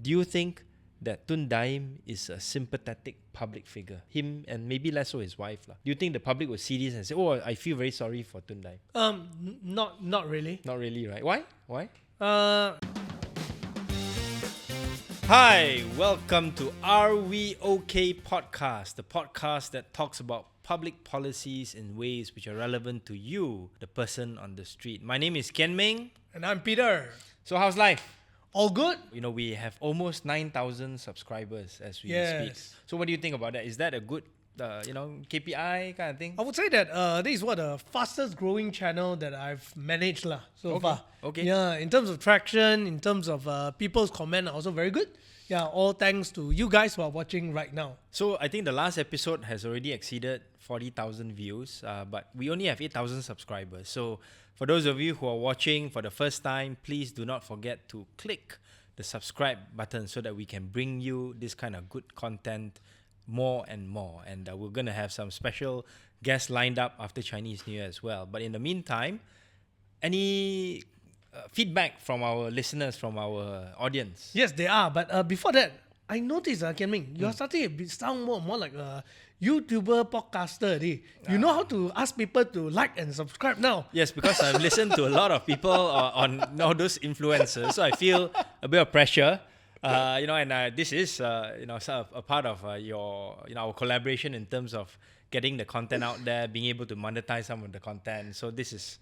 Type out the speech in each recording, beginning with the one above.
do you think that Tun Daim is a sympathetic public figure? Him and maybe less so his wife. Do you think the public will see this and say, oh, I feel very sorry for Tun Daim? Not really. Not really, right? Why? Hi, welcome to Are We OK Podcast, the podcast that talks about public policies in ways which are relevant to you, the person on the street. My name is Ken Ming. And I'm Peter. So how's life? All good? We have almost 9,000 subscribers as we speak. So what do you think about that? Is that a good, KPI kind of thing? I would say that this is the fastest growing channel that I've managed so far. Okay. Yeah, in terms of traction, in terms of people's comment are also very good. Yeah, all thanks to you guys who are watching right now. So I think the last episode has already exceeded 40,000 views, but we only have 8,000 subscribers. So for those of you who are watching for the first time, please do not forget to click the subscribe button so that we can bring you this kind of good content more and more. And we're going to have some special guests lined up after Chinese New Year as well. But in the meantime, any feedback from our listeners, from our audience? Yes, they are. But before that, I noticed, Kian Ming, you're starting to sound more like a YouTuber podcaster. You know how to ask people to like and subscribe now. Yes, because I've listened to a lot of people on all those influencers, so I feel a bit of pressure. And this is a part of our collaboration in terms of getting the content out there, being able to monetize some of the content. So this is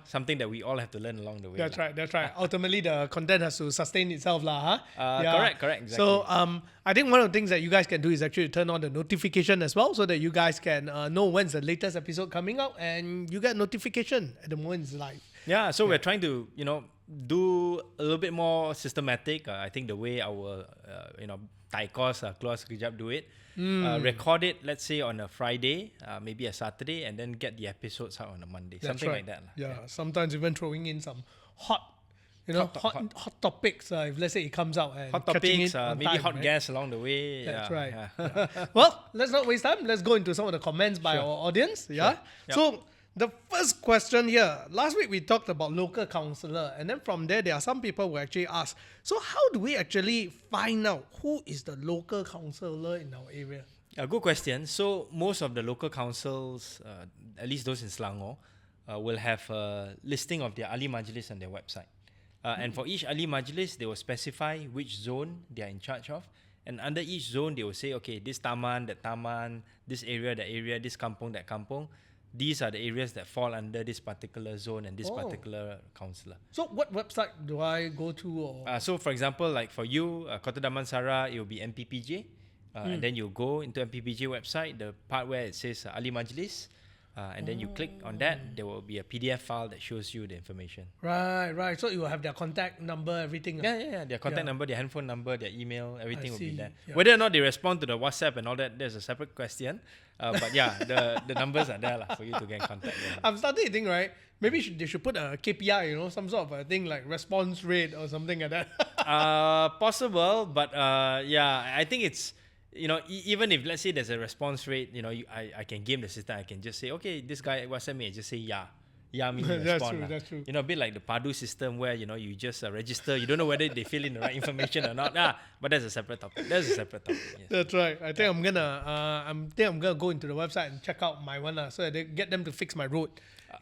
something that we all have to learn along the way. That's right. Ultimately, the content has to sustain itself, Correct, exactly. So I think one of the things that you guys can do is actually turn on the notification as well, so that you guys can know when's the latest episode coming out, and you get notification at the moment it's live. Yeah, so we're trying to do a little bit more systematic. I think the way our Taikos keluar sekejap do it. Record it, let's say, on a Friday, maybe a Saturday, and then get the episodes out on a Monday. That's something right. like that. Yeah, sometimes even throwing in some hot topics. If let's say it comes out and hot topics, maybe time, hot guests along the way. That's right. Yeah. Well, let's not waste time. Let's go into some of the comments by our audience. Yeah. Sure. Yep. So the first question here. Last week we talked about local councillor, and then from there are some people who actually ask, so how do we actually find out who is the local councillor in our area? A good question. So most of the local councils, at least those in Selangor, will have a listing of their Ali Majlis on their website. And for each Ali Majlis, they will specify which zone they are in charge of. And under each zone, they will say, okay, this taman, that taman, this area, that area, this kampung, that kampung. These are the areas that fall under this particular zone and this particular councillor. So what website do I go to? So for example, like for you, Kota Damansara, it will be MPPJ. And then you go into MPPJ website, the part where it says Ali Majlis. And then you click on that, there will be a PDF file that shows you the information. Right. So you will have their contact number, everything. Yeah. Their contact number, their handphone number, their email, everything will be there. Yeah. Whether or not they respond to the WhatsApp and all that, there's a separate question. But yeah, the numbers are there for you to get in contact with. I'm starting to think, right? Maybe they should put a KPI, some sort of a thing like response rate or something like that. Possible, but I think it's. Even if let's say there's a response rate, I can game the system. I can just say, okay, this guy WhatsApp me, I just say yeah means respond. That's true. A bit like the PADU system where you just register. You don't know whether they fill in the right information or not. But that's a separate topic. Yes. That's right. I think I'm gonna go into the website and check out my one so that they get them to fix my road.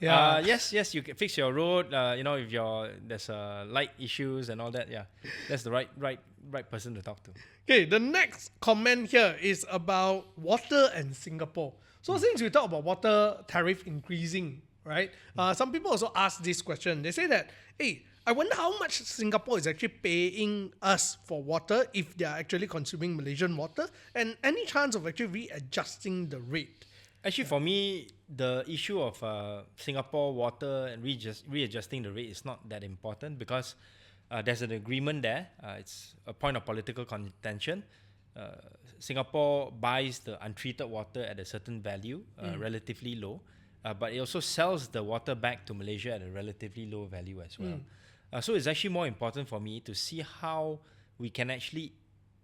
Yeah. Yes, you can fix your road. If there's light issues and all that. Yeah, that's the right person to talk to. Okay, the next comment here is about water and Singapore. So since we talk about water tariff increasing, right? Some people also ask this question. They say that, hey, I wonder how much Singapore is actually paying us for water if they are actually consuming Malaysian water, and any chance of actually readjusting the rate. Actually, for me, the issue of Singapore water and readjusting the rate is not that important because there's an agreement there. It's a point of political contention. Singapore buys the untreated water at a certain value, relatively low, but it also sells the water back to Malaysia at a relatively low value as well. So it's actually more important for me to see how we can actually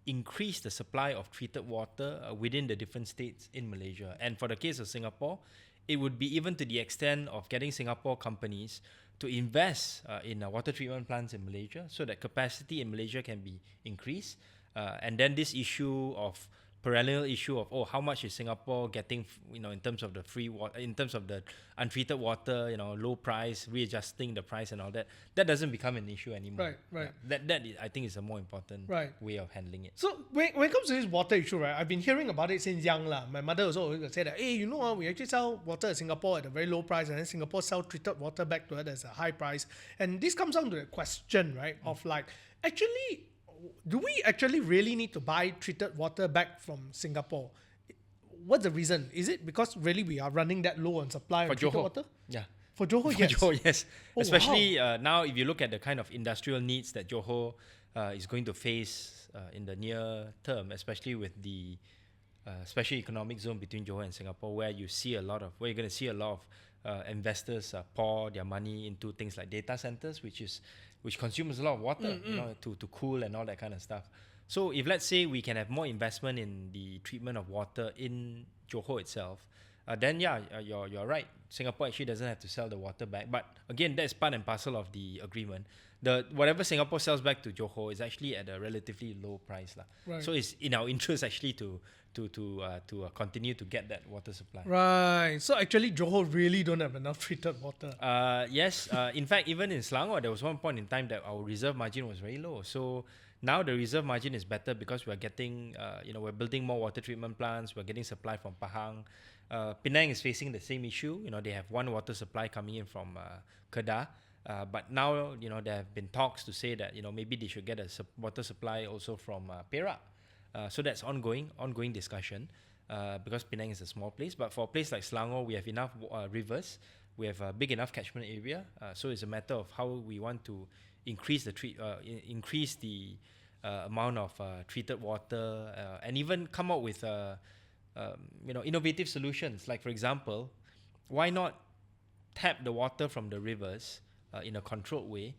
increase the supply of treated water within the different states in Malaysia. And for the case of Singapore, it would be even to the extent of getting Singapore companies to invest in water treatment plants in Malaysia so that capacity in Malaysia can be increased. And then this issue of perennial issue of how much is Singapore getting in terms of the free water, in terms of the untreated water, low price, readjusting the price and all that doesn't become an issue anymore. Right. That I think is a more important way of handling it. So when it comes to this water issue, right, I've been hearing about it since young lah. My mother also always said that, hey, we actually sell water in Singapore at a very low price, and then Singapore sell treated water back to it as a high price. And this comes down to the question, right, of like, actually, do we actually really need to buy treated water back from Singapore? What's the reason? Is it because really we are running that low on supply of treated water? Yeah. For Johor, yes. For Johor, yes. Especially now, if you look at the kind of industrial needs that Johor is going to face in the near term, especially with the special economic zone between Johor and Singapore, where you're going to see a lot of investors pour their money into things like data centers, which consumes a lot of water, to cool and all that kind of stuff. So if let's say we can have more investment in the treatment of water in Johor itself, then you're right. Singapore actually doesn't have to sell the water back. But again, that's part and parcel of the agreement. Whatever Singapore sells back to Johor is actually at a relatively low price. Right. So it's in our interest actually to continue to get that water supply. Right. So actually, Johor really don't have enough treated water. Yes. In fact, even in Selangor, there was one point in time that our reserve margin was very low. So now the reserve margin is better because we're getting, we're building more water treatment plants. We're getting supply from Pahang. Penang is facing the same issue. They have one water supply coming in from Kedah. But now, there have been talks to say that, maybe they should get a water supply also from Perak. So that's ongoing discussion because Penang is a small place. But for a place like Selangor, we have enough rivers. We have a big enough catchment area. So it's a matter of how we want to increase the amount of treated water and even come up with innovative solutions. Like, for example, why not tap the water from the rivers in a controlled way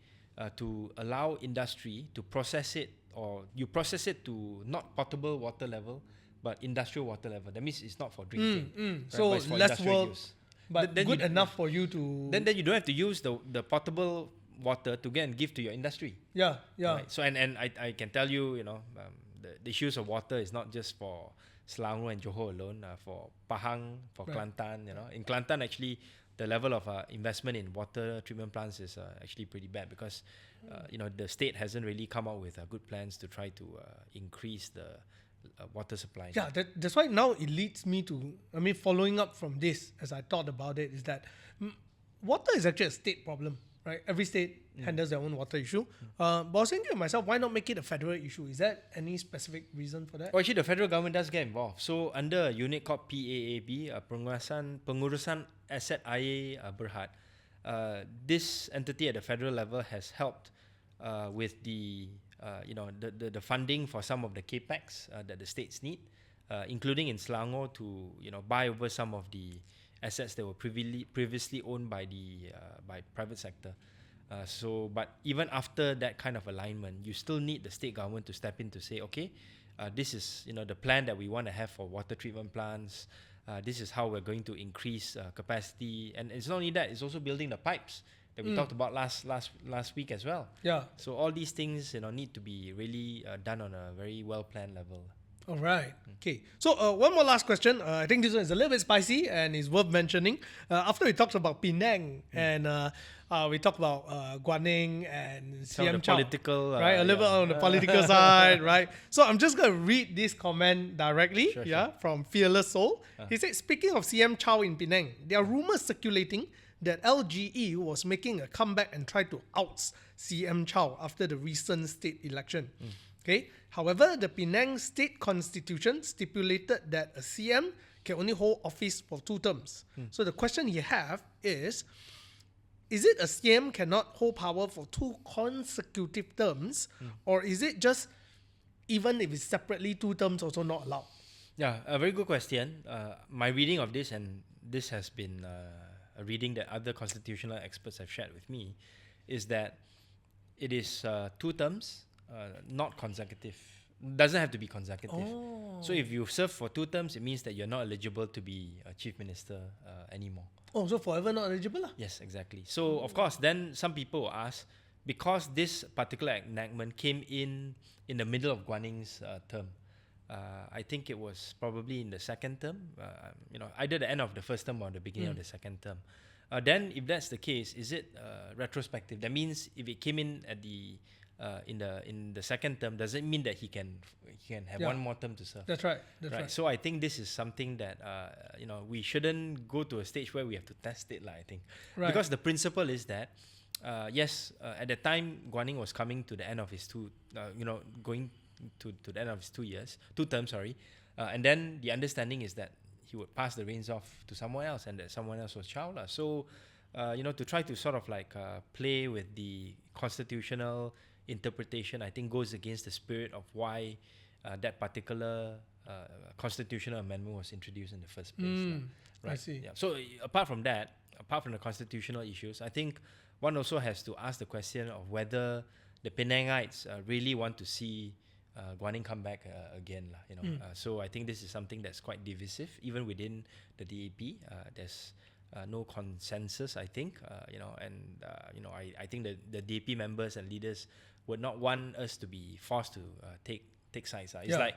to allow industry to process it, or you process it to not potable water level but industrial water level. That means it's not for drinking. Right? So but it's for less industrial work, use. but then good enough for you to... Then you don't have to use the potable water to get and give to your industry. Yeah. Right? So and I can tell you, the issues of water is not just for Selangor and Johor alone. For Pahang, for Kelantan, in Kelantan actually the level of investment in water treatment plants is actually pretty bad because the state hasn't really come out with good plans to try to increase the water supply. Yeah, that's why now it leads me to, following up from this, as I thought about it, is that water is actually a state problem, right? Every state handles their own water issue. But I was thinking to myself, why not make it a federal issue? Is there any specific reason for that? Well, actually, the federal government does get involved. So under a unit called PAAB, Pengurusan Aset Air Berhad, this entity at the federal level has helped with the funding for some of the capex that the states need, including in Selangor to buy over some of the assets that were previously owned by private sector. But even after that kind of alignment, you still need the state government to step in to say, okay, this is the plan that we want to have for water treatment plants. This is how we're going to increase capacity, and it's not only that; it's also building the pipes that we talked about last week as well. Yeah. So all these things need to be really done on a very well planned level. All right. Okay. So one more last question. I think this one is a little bit spicy and is worth mentioning. After we talked about Penang and we talked about Guaning and CM Chow, political, right? A little bit on the political side, right? So I'm just going to read this comment directly, sure. From Fearless Soul. He said, speaking of CM Chow in Penang, there are rumors circulating that LGE was making a comeback and tried to oust CM Chow after the recent state election. Okay. However, the Penang State Constitution stipulated that a CM can only hold office for 2 terms. So the question you have is it a CM cannot hold power for 2 consecutive terms, or is it just even if it's separately 2 terms also not allowed? Yeah, a very good question. My reading of this, and this has been a reading that other constitutional experts have shared with me, is that it is 2 terms, not consecutive. Doesn't have to be consecutive. Oh. So if you serve for 2 terms, it means that you're not eligible to be a chief minister anymore. Oh, so forever not eligible lah. Yes, exactly. So of course, then some people will ask, because this particular enactment came in the middle of Guan Ying's term. I think it was probably in the second term, either the end of the first term or the beginning of the second term. Then, if that's the case, is it retrospective? That means if it came in at the in the second term, does it mean that he can have one more term to serve? That's right. That's right. So I think this is something that we shouldn't go to a stage where we have to test it, I think, because the principle is that at the time Guan Ying was coming to the end of his going to the end of his 2 terms, and then the understanding is that he would pass the reins off to someone else, and that someone else was Chow lah. So to try to sort of like play with the constitutional interpretation, I think goes against the spirit of why that particular constitutional amendment was introduced in the first place. I see. Yeah. So apart from the constitutional issues, I think one also has to ask the question of whether the Penangites really want to see Guan Ying come back again. So I think this is something that's quite divisive, even within the DAP. There's no consensus, I think, I think the DAP members and leaders would not want us to be forced to take sides. It's like,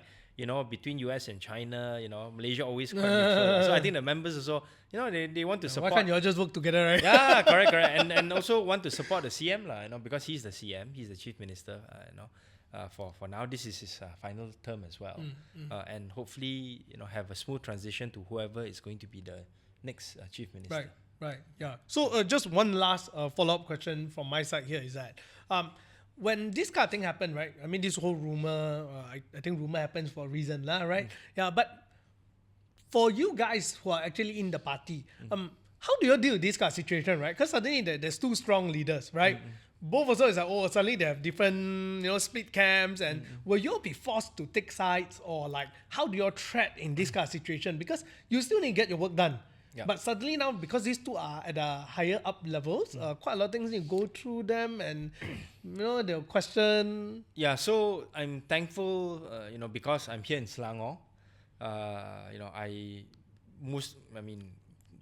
between US and China, Malaysia always quite neutral. So I think the members also, they want to support. Why can't you all just work together, right? Yeah, correct. And also want to support the CM, because he's the CM, he's the chief minister, for now, this is his final term as well. And hopefully, have a smooth transition to whoever is going to be the next chief minister. Right. Yeah. So just one last follow-up question from my side here is that when this kind of thing happened, right? I mean, this whole rumor, I think rumor happens for a reason, right? Yeah, but for you guys who are actually in the party, how do you deal with this kind of situation, right? Because suddenly there's 2 strong leaders, right? Both also is like, suddenly they have different, split camps, and will you all be forced to take sides, or like, how do you all tread in this kind of situation? Because you still need to get your work done. Yeah. But suddenly now, because these 2 are at a higher up levels, quite a lot of things you go through them, and they'll question. Yeah, so I'm thankful, because I'm here in Selangor.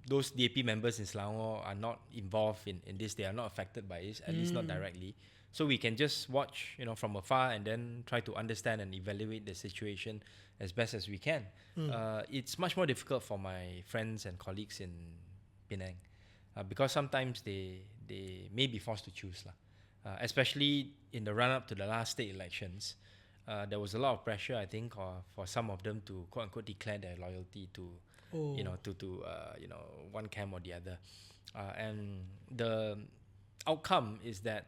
Those DAP members in Selangor are not involved in this. They are not affected by this, at least not directly. So we can just watch, from afar, and then try to understand and evaluate the situation as best as we can. It's much more difficult for my friends and colleagues in Penang, because sometimes they may be forced to choose, especially in the run-up to the last state elections. There was a lot of pressure, I think, for some of them to quote-unquote declare their loyalty to one camp or the other, and the outcome is that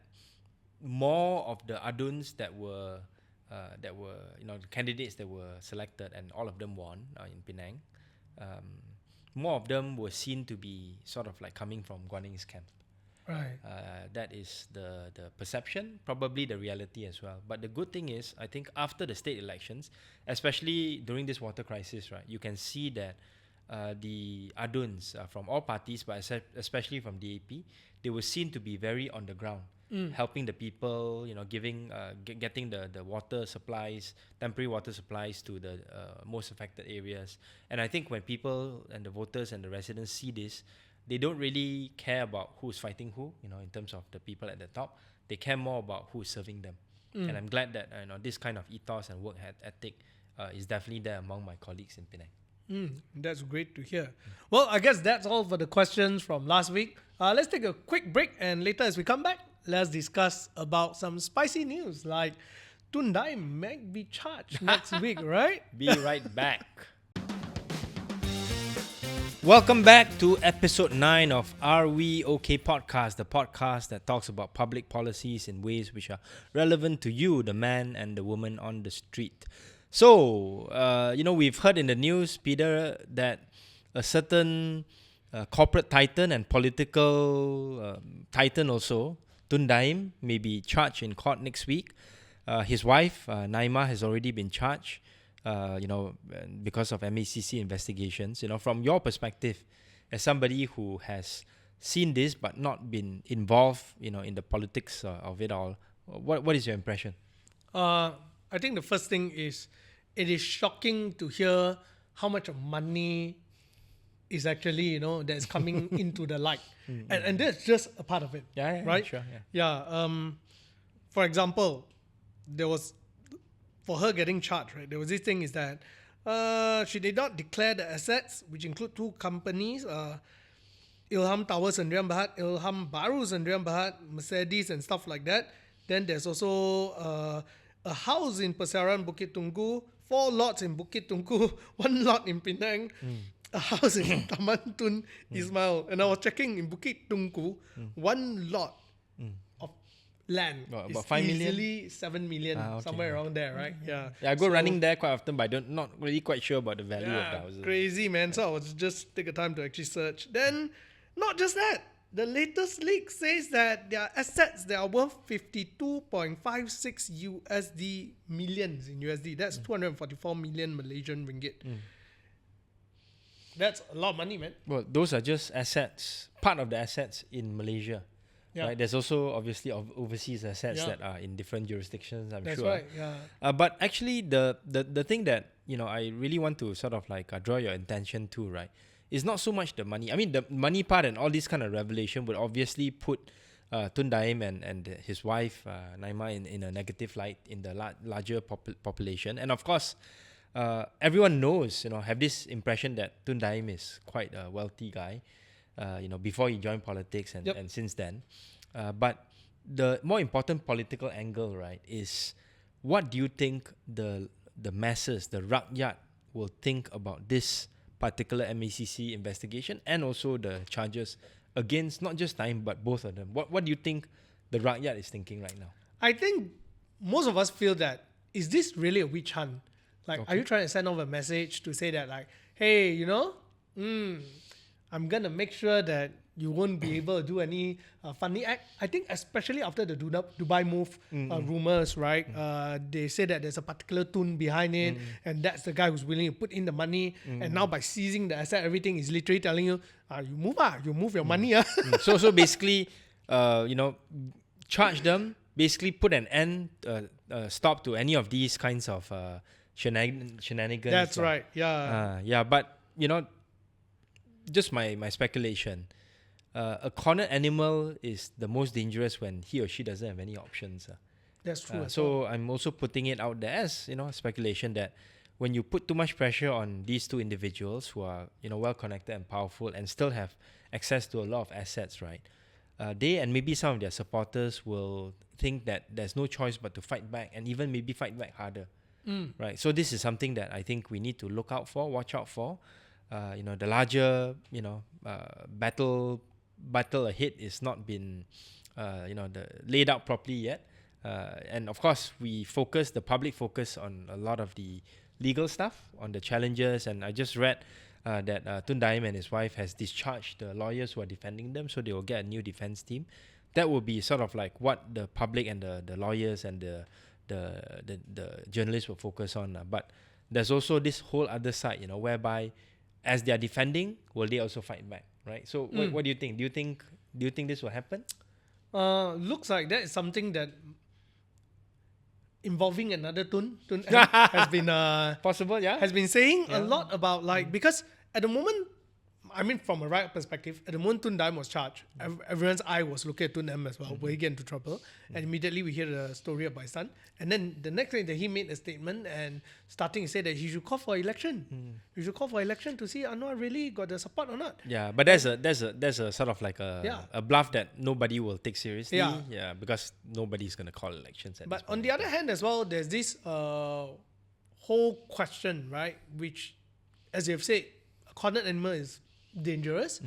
more of the aduns that were the candidates that were selected, and all of them won in Penang, more of them were seen to be sort of like coming from Guan Ying's camp. Right. That is the perception, probably the reality as well. But the good thing is, I think after the state elections, especially during this water crisis, right, you can see that the aduns from all parties, but especially from DAP, they were seen to be very on the ground, helping the people, giving, getting the water supplies, temporary water supplies to the most affected areas. And I think when people and the voters and the residents see this, they don't really care about who's fighting who, in terms of the people at the top. They care more about who's serving them. And I'm glad that this kind of ethos and work ethic is definitely there among my colleagues in Penang. That's great to hear. Well, I guess that's all for the questions from last week. Let's take a quick break, and later as we come back, let's discuss about some spicy news like Tun Daim might be charged next week, right? Be right back. Welcome back to episode 9 of Are We OK Podcast, the podcast that talks about public policies in ways which are relevant to you, the man and the woman on the street. So, we've heard in the news, Peter, that a certain corporate titan and political titan also, Tun Daim, may be charged in court next week. His wife, Naima, has already been charged, because of MACC investigations. From your perspective, as somebody who has seen this but not been involved, in the politics of it all, what is your impression? I think the first thing is it is shocking to hear how much of money is actually, that's coming into the light. And that's just a part of it. Yeah, right? sure. Yeah. For example, there was, for her getting charged, right? There was this thing is that she did not declare the assets, which include 2 companies, Ilham Tower Sendirian Berhad, Ilham Baru Sendirian Berhad, Mercedes and stuff like that. Then there's also a house in Pasaran, Bukit Tunggu, 4 lots in Bukit Tunggu, 1 lot in Penang, a house in Taman Tun Ismail. And I was checking in Bukit Tunggu, 1 lot of land is 5 million? easily 7 million, somewhere around there, right? Yeah. Yeah, I go running there quite often, but not really quite sure about the value of the houses. Crazy, man. So I was just take a time to actually search. Then, not just that, the latest leak says that their assets, they are worth 52.56 USD millions in USD. That's 244 million Malaysian ringgit. That's a lot of money, man. Well, those are just assets, part of the assets in Malaysia. Yeah. Right? There's also obviously overseas assets Yeah. that are in different jurisdictions, I'm That's sure. right, yeah. But actually, the thing that I really want to sort of like draw your attention to, right, is not so much the money. I mean, the money part and all this kind of revelation would obviously put Tun Daim and his wife Naima in a negative light in the larger population. And of course, everyone knows, have this impression that Tun Daim is quite a wealthy guy, before he joined politics and since then. But the more important political angle, right, is what do you think the masses, the rakyat, will think about this particular MACC investigation and also the charges against not just Daim but both of them? What do you think the rakyat is thinking right now? I think most of us feel that, is this really a witch hunt? Like, are you trying to send off a message to say that, like, hey, I'm going to make sure that you won't be able to do any funny act? I think especially after the Dubai move rumors, right? They say that there's a particular tune behind it, and that's the guy who's willing to put in the money. And now by seizing the asset, everything is literally telling you, you move your money. So basically, charge them, basically put an end, stop to any of these kinds of shenanigans. That's right, yeah. But, just my speculation. A cornered animal is the most dangerous when he or she doesn't have any options. That's true. So I'm also putting it out there as speculation that when you put too much pressure on these 2 individuals who are well connected and powerful and still have access to a lot of assets, right? They and maybe some of their supporters will think that there's no choice but to fight back and even maybe fight back harder, right? So this is something that I think we need to look out for, watch out for. The larger battle ahead is not been laid out properly yet, and of course the public focus on a lot of the legal stuff, on the challenges. And I just read that Tun Daim and his wife has discharged the lawyers who are defending them, so they will get a new defense team. That will be sort of like what the public and the lawyers and the journalists will focus on. But there's also this whole other side, whereby as they are defending, will they also fight back, right? So what do you think? Do you think this will happen? Looks like that is something that involving another Tun has been possible, yeah. Has been saying a lot about, like, because at the moment, I mean, from a right perspective, at the moment Tun Daim was charged, everyone's eye was looking at Tun Daim as well. Will he get into trouble? And immediately we hear the story of my son. And then the next thing that he made a statement and starting to say that he should call for election. You should call for election to see Anwar really got the support or not. Yeah, but there's a sort of like a bluff that nobody will take seriously. Yeah, because nobody's gonna call elections. But on the other hand as well, there's this whole question, right? Which, as you've said, a cornered animal is dangerous.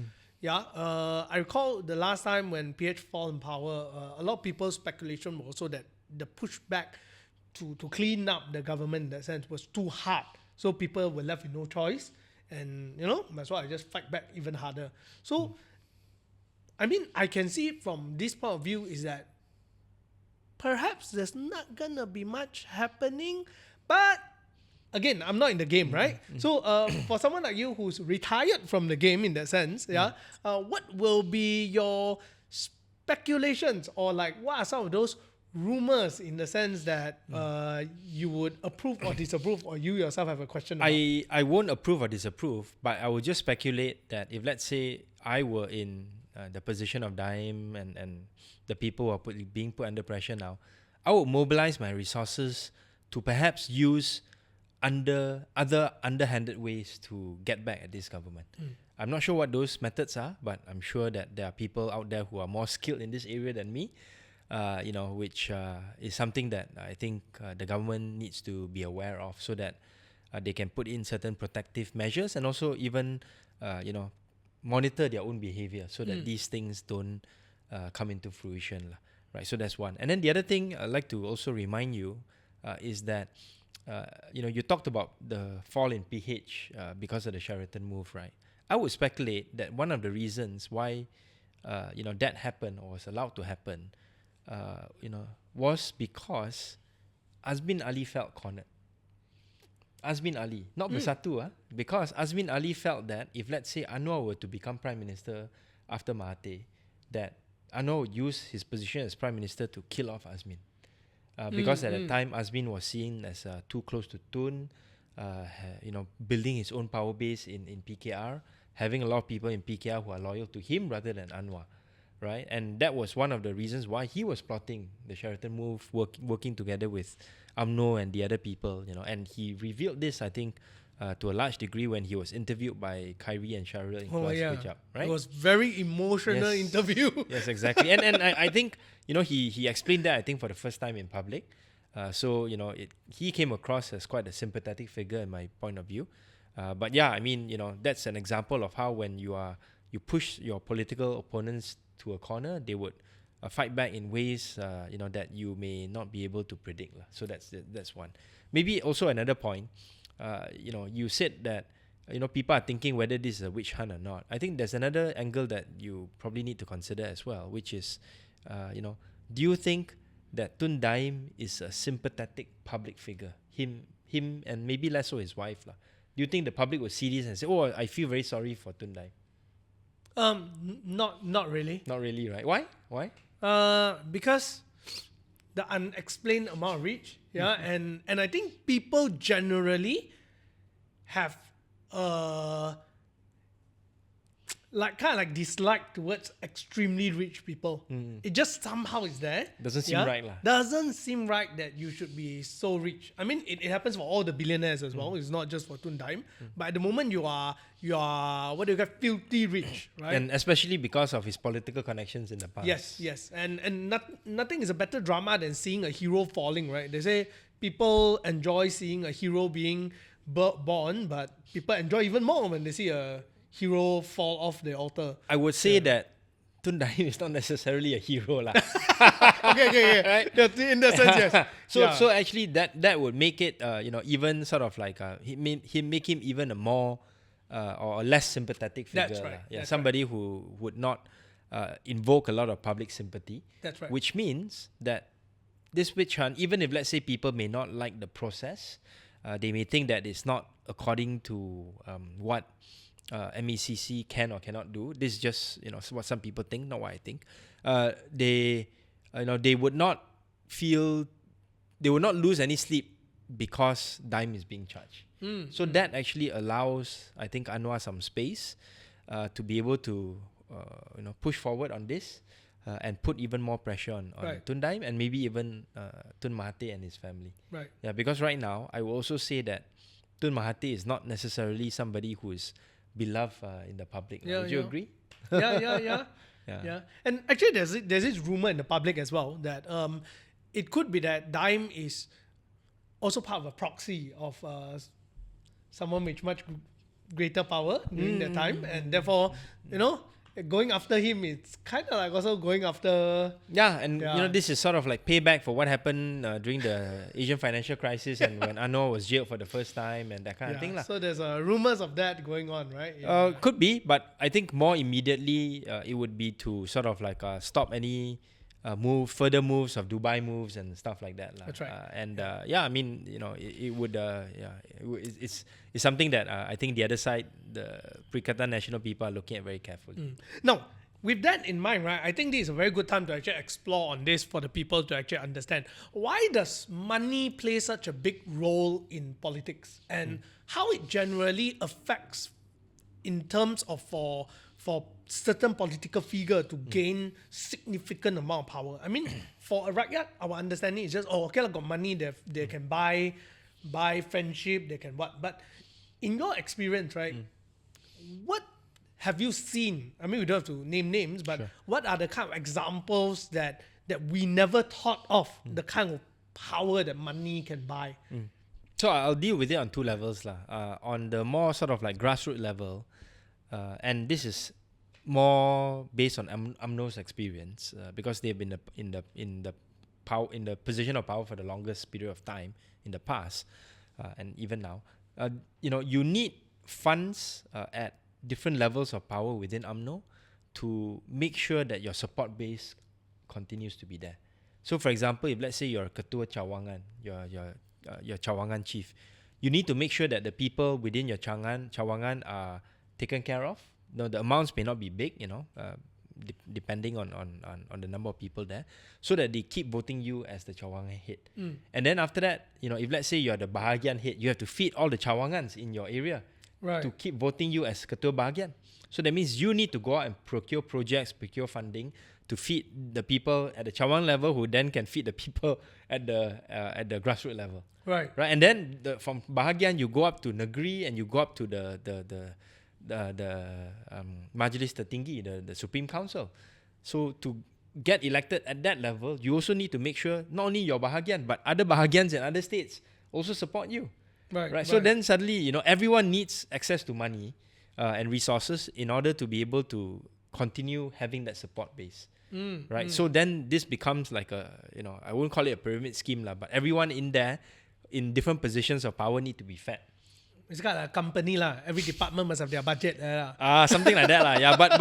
I recall the last time when PH fall in power, a lot of people's speculation was also that the pushback to clean up the government in that sense was too hard. So people were left with no choice. And, might as well I just fight back even harder. So, I mean, I can see from this point of view is that perhaps there's not going to be much happening, but again, I'm not in the game, right? So for someone like you who's retired from the game in that sense, what will be your speculations, or like what are some of those rumors in the sense that you would approve or disapprove, or you yourself have a question about? I won't approve or disapprove, but I will just speculate that if, let's say, I were in the position of Daim and the people who are being put under pressure now, I would mobilize my resources to perhaps use other underhanded ways to get back at this government. I'm not sure what those methods are, but I'm sure that there are people out there who are more skilled in this area than me, which is something that I think the government needs to be aware of, so that they can put in certain protective measures and also even, monitor their own behavior so that these things don't come into fruition. Right, so that's one. And then the other thing I'd like to also remind you is that, you talked about the fall in PH because of the Sheraton move, right? I would speculate that one of the reasons why, that happened or was allowed to happen, was because Azmin Ali felt cornered. Azmin Ali, not Bersatu, because Azmin Ali felt that if, let's say, Anwar were to become Prime Minister after Mahathir, that Anwar would use his position as Prime Minister to kill off Azmin. Because at that time, Azmin was seen as too close to Tun, building his own power base in PKR, having a lot of people in PKR who are loyal to him rather than Anwar, right? And that was one of the reasons why he was plotting the Sheraton move, working together with UMNO and the other people, and he revealed this, I think, to a large degree when he was interviewed by Khairi and Shahril in Kelas Sekejap, right? It was very emotional interview. Yes, exactly. and I think, he explained that, I think, for the first time in public. So, he came across as quite a sympathetic figure in my point of view. But yeah, I mean, that's an example of how when you push your political opponents to a corner, they would fight back in ways, that you may not be able to predict. So that's one. Maybe also another point, you said that, people are thinking whether this is a witch hunt or not. I think there's another angle that you probably need to consider as well, which is, do you think that Tun Daim is a sympathetic public figure? Him and maybe less so his wife. Do you think the public will see this and say, oh, I feel very sorry for Tun Daim? Not really. Not really, right? Why? Because the unexplained amount of reach, and I think people generally have dislike towards extremely rich people. It just somehow is there. Doesn't seem right. Doesn't seem right that you should be so rich. I mean, it happens for all the billionaires as well. It's not just for Tun Daim. But at the moment you are what do you get, filthy rich, right? And especially because of his political connections in the past. Yes. And nothing is a better drama than seeing a hero falling, right? They say people enjoy seeing a hero being born, but people enjoy even more when they see a hero fall off the altar. I would say that Tun Daim is not necessarily a hero. Okay. Right? In that sense, yes. So actually that would make it, even sort of like, he make him even a more or a less sympathetic figure. That's right. Yeah, somebody who would not invoke a lot of public sympathy. That's right. Which means that this witch hunt, even if, let's say, people may not like the process, they may think that it's not according to what MECC can or cannot do. This is just what some people think, not what I think. They would not lose any sleep because Daim is being charged. So that actually allows, I think, Anwar some space to be able to push forward on this and put even more pressure on right. Tun Daim and maybe even Tun Mahathir and his family. Right. Yeah, because right now I will also say that Tun Mahathir is not necessarily somebody who is beloved in the public. Would you agree? Yeah. And actually, there's this rumor in the public as well that it could be that Daim is also part of a proxy of someone with much greater power during that time, and therefore, going after him, it's kind of like also going after... this is sort of like payback for what happened during the Asian financial crisis and when Anwar was jailed for the first time and that kind of thing. So there's rumors of that going on, right? Could be, but I think more immediately it would be to sort of like stop any further moves of Dubai moves and stuff like that. That's right. I mean, it would, it's something that I think the other side, the Perikatan Nasional people are looking at very carefully. Now, with that in mind, right, I think this is a very good time to actually explore on this for the people to actually understand why does money play such a big role in politics and how it generally affects in terms of for certain political figure to gain significant amount of power. I mean, for a rakyat, our understanding is just, okay, got money, they can buy friendship, they can what. But in your experience, right, what have you seen? I mean, we don't have to name names, but what are the kind of examples that we never thought of, the kind of power that money can buy? So I'll deal with it on two levels lah. On the more sort of like grassroots level, and this is more based on UMNO's experience because they've been in the position of power for the longest period of time in the past, and even now. You need funds at different levels of power within UMNO to make sure that your support base continues to be there. So, for example, if let's say you're a Ketua Cawangan, your Cawangan chief, you need to make sure that the people within your Cawangan are taken care of. No, the amounts may not be big, depending on the number of people there, so that they keep voting you as the Cawangan head. And then after that, if let's say you're the Bahagian head, you have to feed all the Cawangans in your area to keep voting you as Ketua Bahagian. So that means you need to go out and procure projects, procure funding to feed the people at the Cawang level, who then can feed the people at the grassroots level. Right. And then from Bahagian, you go up to Negeri and you go up to the Majlis Tertinggi, the Supreme Council. So to get elected at that level, you also need to make sure not only your Bahagian, but other Bahagians in other states also support you. Right. So then suddenly, everyone needs access to money and resources in order to be able to continue having that support base. So then this becomes like I wouldn't call it a pyramid scheme lah, but everyone in there in different positions of power need to be fed. It's got a company lah. Every department must have their budget. Something like that lah. Yeah, but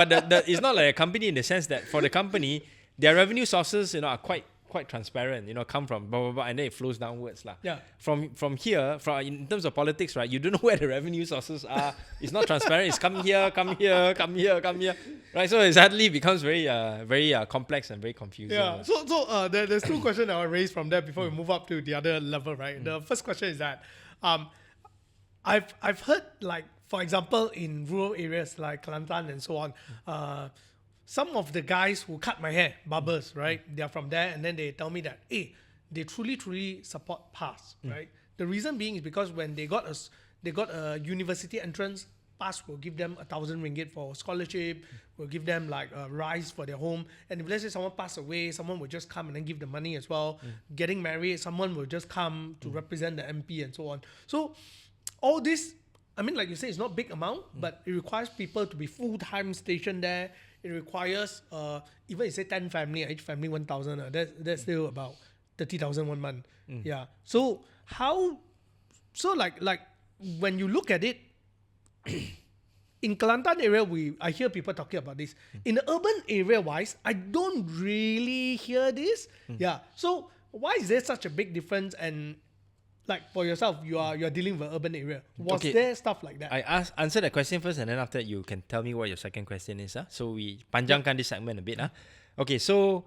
it's not like a company in the sense that for the company, their revenue sources are quite transparent. Come from blah blah blah, and then it flows downwards lah. Yeah. From here, in terms of politics, right? You don't know where the revenue sources are. It's not transparent. It's come here, right? So it suddenly becomes very complex and very confusing. Yeah. So there's two questions I will raise from there before we move up to the other level, right? The first question is that I've heard, like, for example, in rural areas like Kelantan and so on, some of the guys who cut my hair, barbers, right? They are from there, and then they tell me that, they truly support PAS, right? The reason being is because when they got a university entrance, PAS will give them 1,000 ringgit for scholarship, will give them like a rice for their home, and if let's say someone pass away, someone will just come and then give the money as well. Getting married, someone will just come to represent the MP and so on. So all this, I mean, like you say, it's not big amount, but it requires people to be full-time stationed there. It requires, even if you say 10 family, each family 1,000, that's still about 30,000 1 month. Yeah. So like when you look at it, in Kelantan area, I hear people talking about this. In the urban area wise, I don't really hear this. Yeah. So why is there such a big difference? And like for yourself, you're dealing with an urban area. Was there stuff like that? I answer that question first, and then after that you can tell me what your second question is. So we panjangkan this segment a bit. Okay, so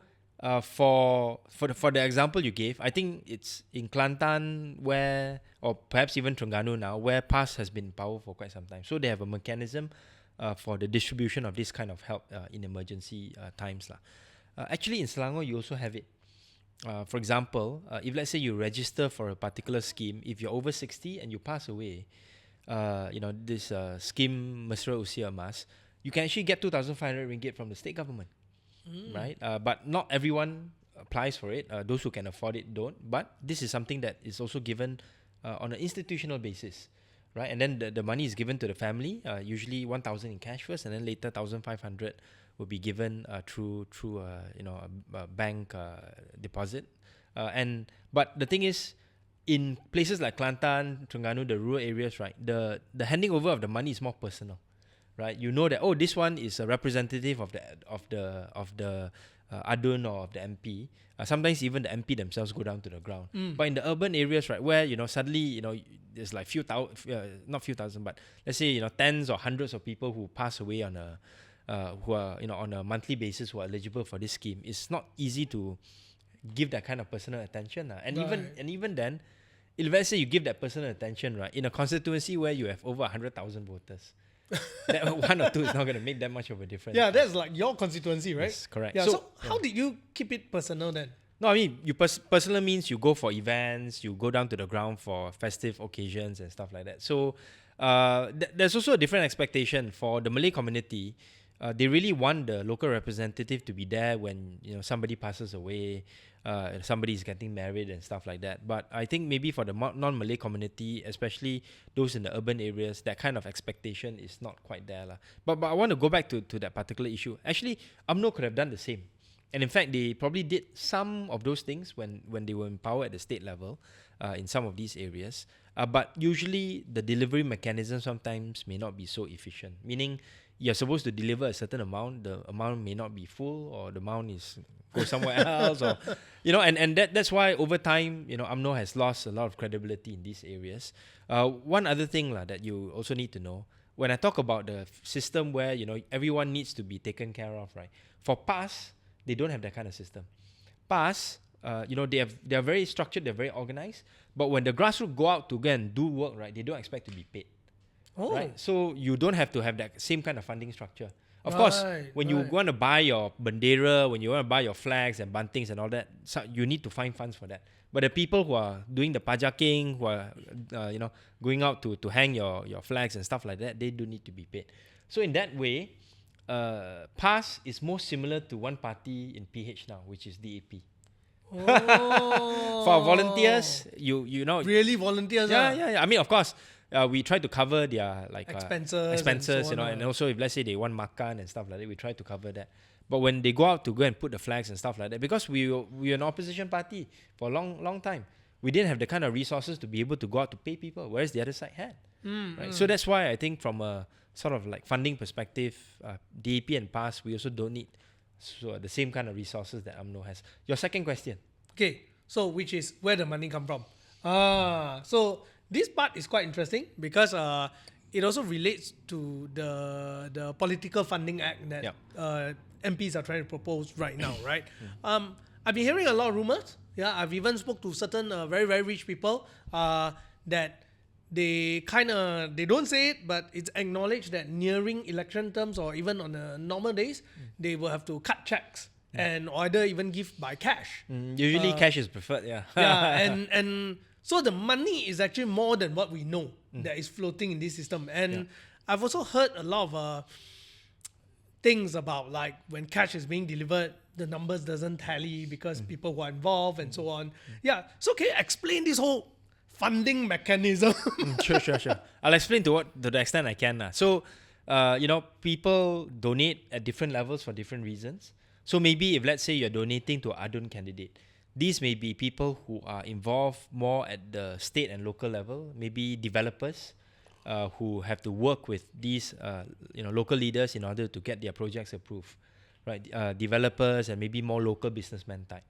for the example you gave, I think it's in Kelantan where, or perhaps even Terengganu now, where PAS has been in power for quite some time. So they have a mechanism for the distribution of this kind of help in emergency times. Actually, in Selangor, you also have it. For example, if let's say you register for a particular scheme, if you're over 60 and you pass away, this scheme Mesra Usia Emas, you can actually get 2,500 ringgit from the state government, right? But not everyone applies for it. Those who can afford it don't. But this is something that is also given on an institutional basis, right? And then the money is given to the family, usually 1,000 in cash first, and then later 1,500 will be given through a bank deposit. But the thing is, in places like Kelantan, Terengganu, the rural areas, right, the handing over of the money is more personal, right? You know that this one is a representative of the Adun or of the MP. Sometimes even the MP themselves go down to the ground. But in the urban areas, right, where suddenly there's like not few thousand, but let's say tens or hundreds of people who pass away on who are on a monthly basis who are eligible for this scheme, it's not easy to give that kind of personal attention. And even then, if let's say you give that personal attention, right, in a constituency where you have over 100,000 voters, that one or two is not going to make that much of a difference. Yeah, that's like your constituency, right? Yes, correct. Yeah. So how did you keep it personal then? No, I mean, you personal means you go for events, you go down to the ground for festive occasions and stuff like that. So there's also a different expectation for the Malay community. They really want the local representative to be there when somebody passes away, somebody is getting married and stuff like that. But I think maybe for the non-Malay community, especially those in the urban areas, that kind of expectation is not quite there. But I want to go back to that particular issue. Actually, UMNO could have done the same. And in fact, they probably did some of those things when they were in power at the state level in some of these areas. But usually, the delivery mechanism sometimes may not be so efficient. Meaning, you're supposed to deliver a certain amount, the amount may not be full, or the amount is go somewhere else, or and that's why over time, UMNO has lost a lot of credibility in these areas. One other thing that you also need to know, when I talk about the system where everyone needs to be taken care of, right? For PAS, they don't have that kind of system. PAS, they are very structured, they're very organized, but when the grassroots go out to go and do work, right, they don't expect to be paid. Oh. Right? So you don't have to have that same kind of funding structure. Of course, when you want to buy your bendera, when you want to buy your flags and bantings and all that, so you need to find funds for that. But the people who are doing the pajaking, who are going out to hang your flags and stuff like that, they do need to be paid. So in that way, PAS is more similar to one party in PH now, which is DAP. Oh. For volunteers, you know really volunteers. Yeah. I mean, of course, we try to cover their expenses, and, and also if let's say they want makan and stuff like that, we try to cover that. But when they go out to go and put the flags and stuff like that, because we were an opposition party for a long time, we didn't have the kind of resources to be able to go out to pay people, whereas the other side had. Right? So that's why I think from a sort of like funding perspective, DAP and PAS, we also don't need the same kind of resources that UMNO has. Your second question. Okay, so which is where the money come from? So this part is quite interesting because it also relates to the Political Funding Act that MPs are trying to propose right now, right? I've been hearing a lot of rumors. Yeah, I've even spoke to certain very, very rich people that they don't say it, but it's acknowledged that nearing election terms or even on normal days, they will have to cut checks and either even give by cash. Usually cash is preferred, yeah. and so the money is actually more than what we know that is floating in this system. And I've also heard a lot of things about like when cash is being delivered, the numbers doesn't tally because people who are involved and so on. Yeah, so can you explain this whole funding mechanism? Sure. I'll explain to the extent I can. So, people donate at different levels for different reasons. So maybe if let's say you're donating to an Adun candidate, these may be people who are involved more at the state and local level, maybe developers who have to work with these local leaders in order to get their projects approved. Right, developers and maybe more local businessmen type.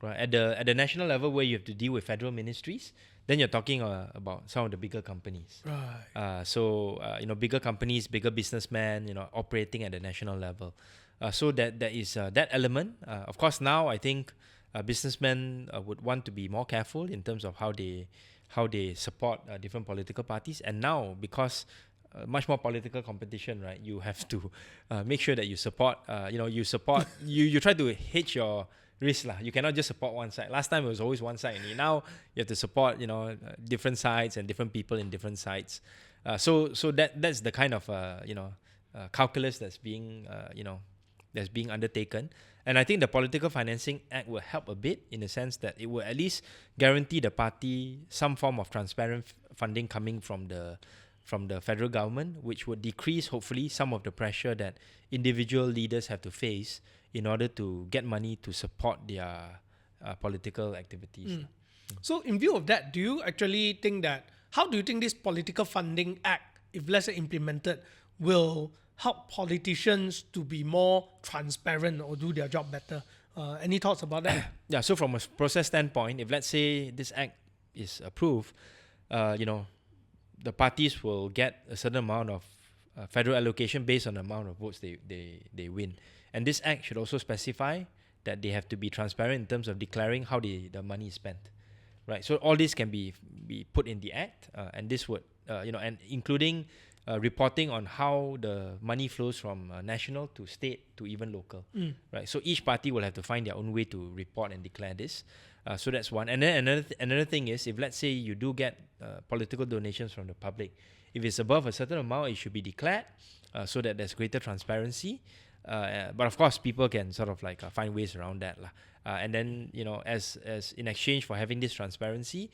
Right, at the national level where you have to deal with federal ministries, then you're talking about some of the bigger companies. Right. So bigger companies, bigger businessmen, operating at the national level. So that is that element. Of course, now I think businessmen would want to be more careful in terms of how they support different political parties. And now because much more political competition, right? You have to make sure that you support. You try to hedge your risk lah. You cannot just support one side. Last time it was always one side. And now you have to support different sides and different people in different sides. So that's the kind of calculus that's being undertaken. And I think the Political Financing Act will help a bit in the sense that it will at least guarantee the party some form of transparent funding coming from the federal government, which would decrease, hopefully, some of the pressure that individual leaders have to face in order to get money to support their political activities. So in view of that, do you actually think how do you think this Political Funding Act, if let's say implemented, will help politicians to be more transparent or do their job better? Any thoughts about that? Yeah, so from a process standpoint, if let's say this act is approved, the parties will get a certain amount of federal allocation based on the amount of votes they win. And this act should also specify that they have to be transparent in terms of declaring how the money is spent, right? So all this can be put in the act, and this would, and including reporting on how the money flows from national to state to even local, right? So each party will have to find their own way to report and declare this. So that's one. And then another thing is, if let's say you do get political donations from the public, if it's above a certain amount, it should be declared so that there's greater transparency. But of course, people can sort of like find ways around that, lah. And then as in exchange for having this transparency,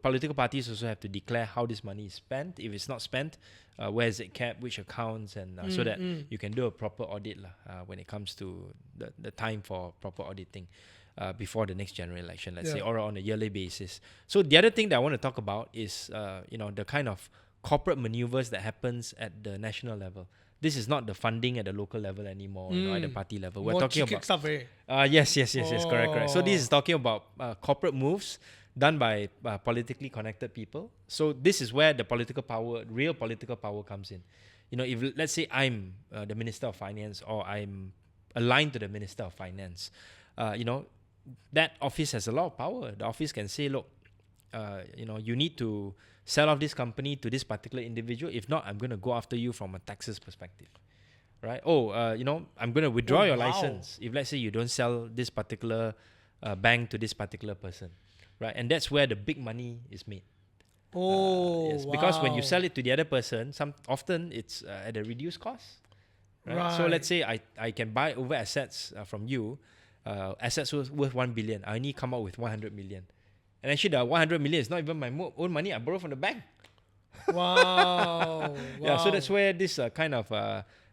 political parties also have to declare how this money is spent. If it's not spent, where is it kept, which accounts, and so that you can do a proper audit, lah, when it comes to the time for proper auditing before the next general election, let's say, or on a yearly basis. So the other thing that I want to talk about is the kind of corporate maneuvers that happens at the national level. This is not the funding at the local level anymore, at the party level. We're more talking about stuff, eh? Yes, correct. So this is talking about corporate moves done by politically connected people. So this is where the real political power comes in. If let's say I'm the Minister of Finance, or I'm aligned to the Minister of Finance, that office has a lot of power. The office can say, look, you need to sell off this company to this particular individual. If not, I'm going to go after you from a taxes perspective, right? I'm going to withdraw your license if let's say you don't sell this particular bank to this particular person, right? And that's where the big money is made. Yes, because when you sell it to the other person, often it's at a reduced cost, right? So let's say I can buy over assets from you, assets worth 1 billion. I only come out with 100 million. And actually, the 100 million is not even my own money. I borrow from the bank. Wow. Yeah, so that's where this kind of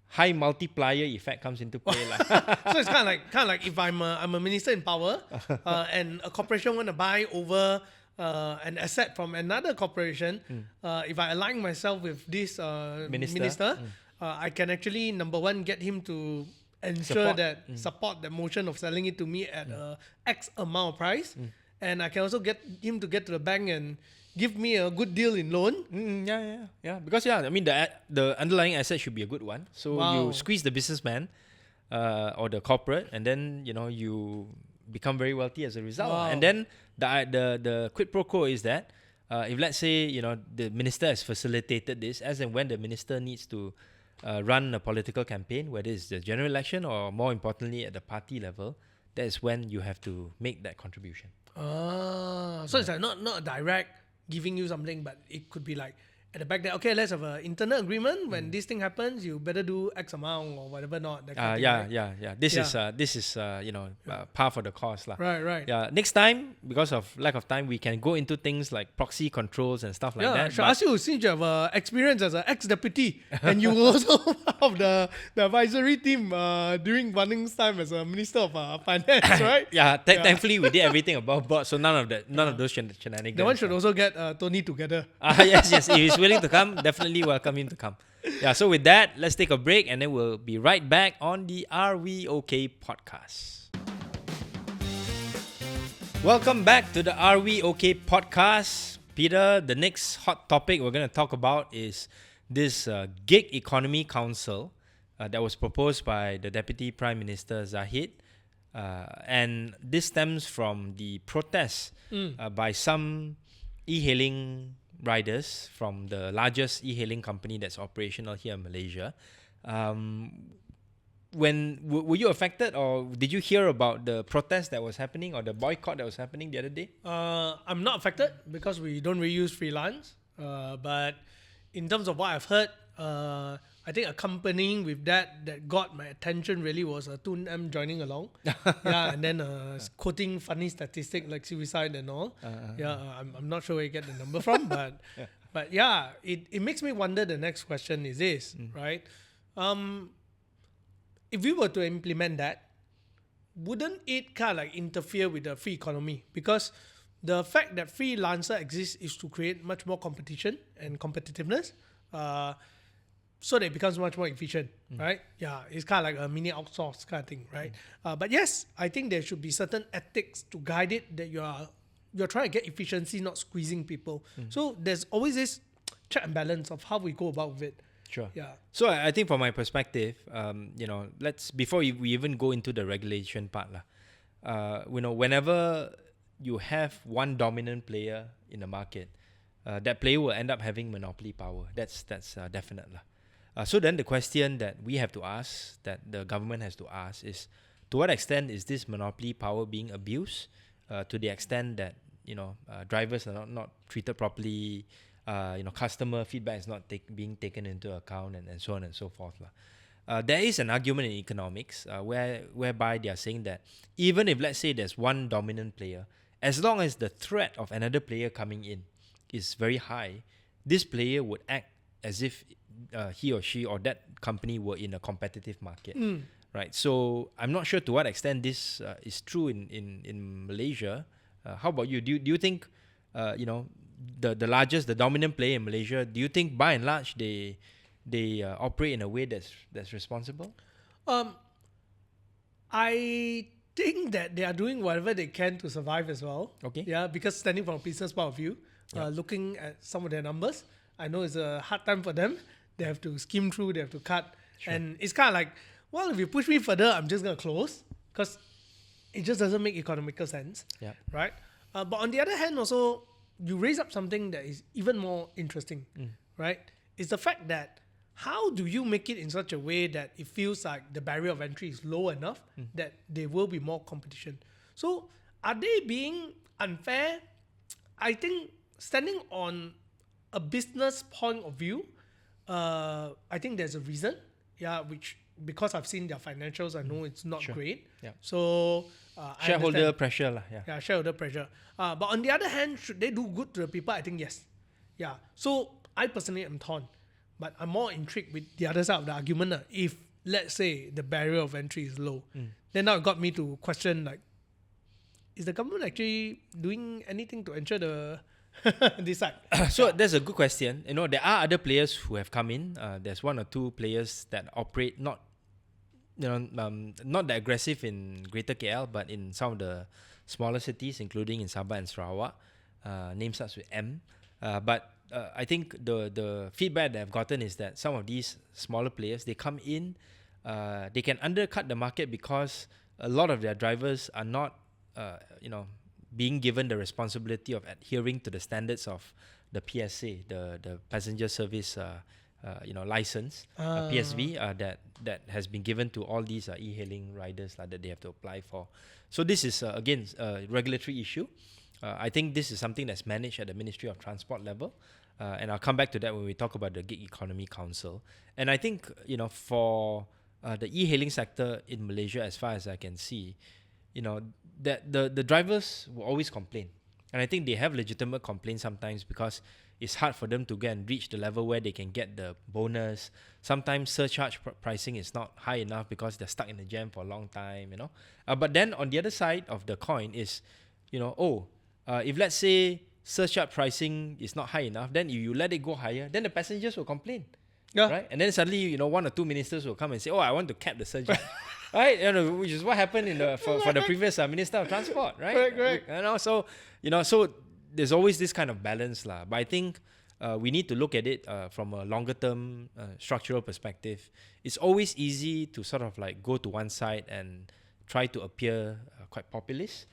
high multiplier effect comes into play. So it's kind of like if I'm a minister in power, and a corporation want to buy over an asset from another corporation, if I align myself with this minister, I can actually, number one, get him to ensure support the motion of selling it to me at X amount of price. And I can also get him to get to the bank and give me a good deal in loan. Yeah. Because I mean the underlying asset should be a good one. So you squeeze the businessman or the corporate, and then you become very wealthy as a result. And then the quid pro quo is that if let's say the minister has facilitated this, as and when the minister needs to run a political campaign, whether it's the general election or more importantly at the party level, that is when you have to make that contribution. So it's like not a direct giving you something, but it could be like at the back there, okay, let's have an internal agreement. When this thing happens, you better do X amount or whatever not. That kind of thing, right? This is par for the course, lah. Right. Yeah. Next time, because of lack of time, we can go into things like proxy controls and stuff like that. Should I ask you, since you have experience as an ex-deputy and you were also part of the advisory team during Bunning's time as a Minister of Finance, right? Thankfully we did everything above board, so none of those shenanigans. The one should also get Tony together. Yes. If he's willing to come, definitely welcome him to come. Yeah, so with that, let's take a break and then we'll be right back on the Are We OK podcast. Welcome back to the Are We OK podcast. Peter, the next hot topic we're going to talk about is this gig economy council that was proposed by the Deputy Prime Minister Zahid. And this stems from the protests by some e-hailing riders from the largest e-hailing company that's operational here in Malaysia. Were you affected, or did you hear about the protest that was happening or the boycott that was happening the other day? I'm not affected because we don't really use freelance. But in terms of what I've heard, I think accompanying with that got my attention really was Tun Daim joining along. And then quoting funny statistics like suicide and all. I'm not sure where you get the number from, but it makes me wonder. The next question is this, right? If we were to implement that, wouldn't it kind of like interfere with the free economy? Because the fact that freelancer exists is to create much more competition and competitiveness. So that it becomes much more efficient, right? Yeah, it's kind of like a mini outsource kind of thing, right? But yes, I think there should be certain ethics to guide it, that you're trying to get efficiency, not squeezing people. So there's always this check and balance of how we go about with it. Sure. Yeah. So I think from my perspective, let's before we even go into the regulation part, whenever you have one dominant player in the market, that player will end up having monopoly power. That's definite lah. So then the question that we have to ask, that the government has to ask, is to what extent is this monopoly power being abused? To the extent that drivers are not treated properly, customer feedback is not being taken into account, and so on and so forth lah. There is an argument in economics whereby they are saying that even if, let's say, there's one dominant player, as long as the threat of another player coming in is very high, this player would act as if he or she or that company were in a competitive market. Right, so I'm not sure to what extent this is true in Malaysia. How about you? Do you think, the dominant player in Malaysia, do you think by and large they operate in a way that's responsible? I think that they are doing whatever they can to survive as well. Okay. Yeah, because standing from a business point of view, looking at some of their numbers, I know it's a hard time for them. They have to skim through, they have to cut. Sure. And it's kind of like, well, if you push me further, I'm just going to close, because it just doesn't make economical sense. Yeah. Right? But on the other hand, also, you raise up something that is even more interesting, right? It's the fact that how do you make it in such a way that it feels like the barrier of entry is low enough that there will be more competition? So are they being unfair? I think standing on a business point of view, I think there's a reason, which because I've seen their financials, I know it's not great. Yeah. So shareholder pressure lah. Yeah, shareholder pressure. But on the other hand, should they do good to the people? I think yes. Yeah. So I personally am torn, but I'm more intrigued with the other side of the argument. If let's say the barrier of entry is low, then now it got me to question, like, is the government actually doing anything to ensure the this side? So that's a good question. There are other players who have come in. There's one or two players that operate not that aggressive in Greater KL, but in some of the smaller cities, including in Sabah and Sarawak. Name starts with M. But I think the feedback that I've gotten is that some of these smaller players, they come in, they can undercut the market because a lot of their drivers are not, being given the responsibility of adhering to the standards of the PSA, the passenger service, license, PSV, that has been given to all these e-hailing riders that they have to apply for. So this is again a regulatory issue. I think this is something that's managed at the Ministry of Transport level, and I'll come back to that when we talk about the Gig Economy Council. And I think for the e-hailing sector in Malaysia, as far as I can see, that the drivers will always complain, and I think they have legitimate complaints sometimes because it's hard for them to get and reach the level where they can get the bonus. Sometimes surcharge pricing is not high enough because they're stuck in the jam for a long time, But then on the other side of the coin is, if let's say surcharge pricing is not high enough, then if you let it go higher, then the passengers will complain. Yeah. Right? And then suddenly, one or two ministers will come and say, I want to cap the surcharge. Right? Which is what happened for the previous Minister of Transport, right? Correct. So there's always this kind of balance lah. But I think we need to look at it from a longer term structural perspective. It's always easy to sort of like go to one side and try to appear quite populist,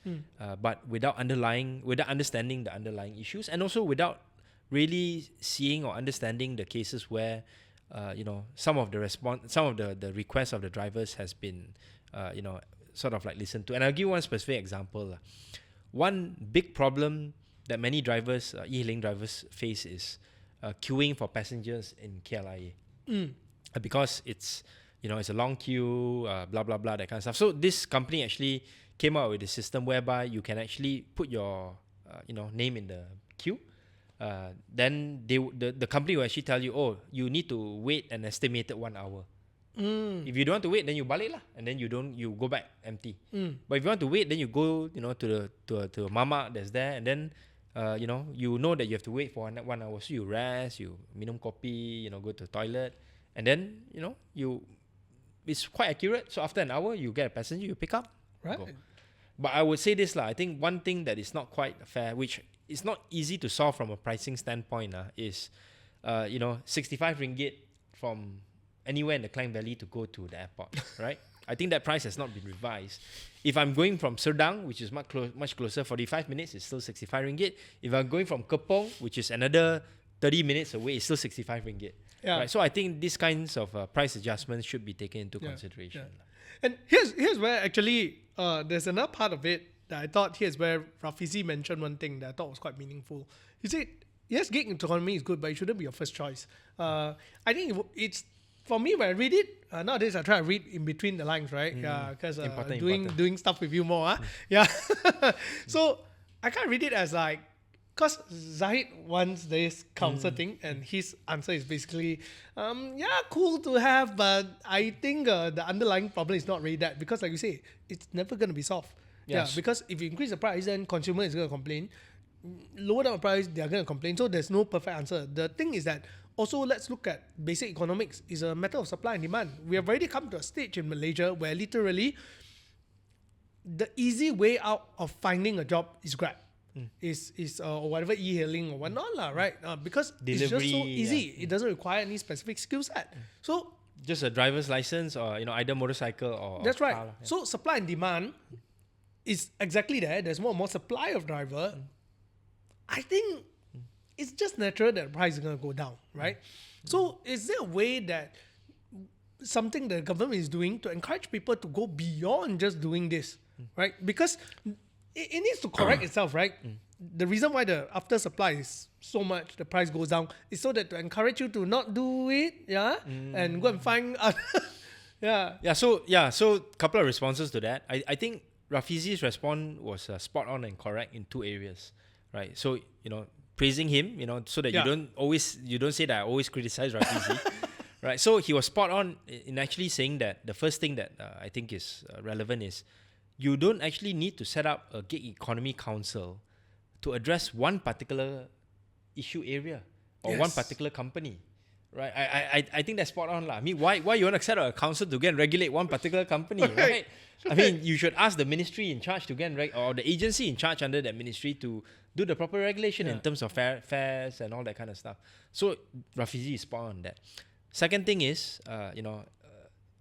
but without understanding the underlying issues, and also without really seeing or understanding the cases where some of the requests of the drivers has been sort of like listened to. And I'll give one specific example. One big problem that many drivers, e-hailing drivers, face is queuing for passengers in KLIA, because it's a long queue, blah blah blah, that kind of stuff. So this company actually came out with a system whereby you can actually put your name in the queue. Then the company will actually tell you, you need to wait an estimated 1 hour. If you don't want to wait, then you balik lah, and then you go back empty. But if you want to wait, then you go to a mama that's there, and then that you have to wait for 1 hour. So you rest, you minum kopi, go to the toilet, and then it's quite accurate. So after an hour, you get a passenger, you pick up, right? Go. But I would say this lah. I think one thing that is not quite fair, which is not easy to solve from a pricing standpoint, is 65 ringgit from anywhere in the Klang Valley to go to the airport, right? I think that price has not been revised. If I'm going from Serdang, which is much closer, 45 minutes, it's still 65 ringgit. If I'm going from Kepong, which is another 30 minutes away, it's still 65 ringgit. Yeah. Right? So I think these kinds of price adjustments should be taken into consideration. Yeah. And here's where actually there's another part of it that I thought here's where Rafizi mentioned one thing that I thought was quite meaningful. He said, yes, gig economy is good, but it shouldn't be your first choice. I think it's, for me, when I read it, nowadays I try to read in between the lines, right? Yeah, because doing stuff with you more. Yeah. So I can't read it as like, because Zahid wants this council thing, and his answer is basically, yeah, cool to have, but I think the underlying problem is not really that, because like you say, it's never going to be solved. Yes. Yeah, because if you increase the price, then consumer is going to complain. Lower down the price, they are going to complain. So there's no perfect answer. The thing is that also let's look at basic economics. It's a matter of supply and demand. We have already come to a stage in Malaysia where literally the easy way out of finding a job is Grab. Is or whatever e-hailing or whatnot lah, right? Because delivery, it's just so easy. It doesn't require any specific skill set. So just a driver's license or either motorcycle or that's right. car. So supply and demand is exactly there. There's more and more supply of driver. I think it's just natural that the price is going to go down, right? So is there a way that something that the government is doing to encourage people to go beyond just doing this, right? Because it needs to correct itself, right? The reason why the after supply is so much, the price goes down, is so that to encourage you to not do it, and go and find other, So couple of responses to that. I think Rafizi's response was spot on and correct in two areas, right? So praising him, so that you don't say that I always criticize Rafizi, right? So he was spot on in actually saying that the first thing that I think is relevant is you don't actually need to set up a gig economy council to address one particular issue area or one particular company, right? I think that's spot on lah. I mean, why you want to set up a council to go and regulate one particular company, right? I mean, you should ask the ministry in charge to go and or the agency in charge under that ministry to do the proper regulation in terms of fares and all that kind of stuff. So Rafizi is spot on that. Second thing is,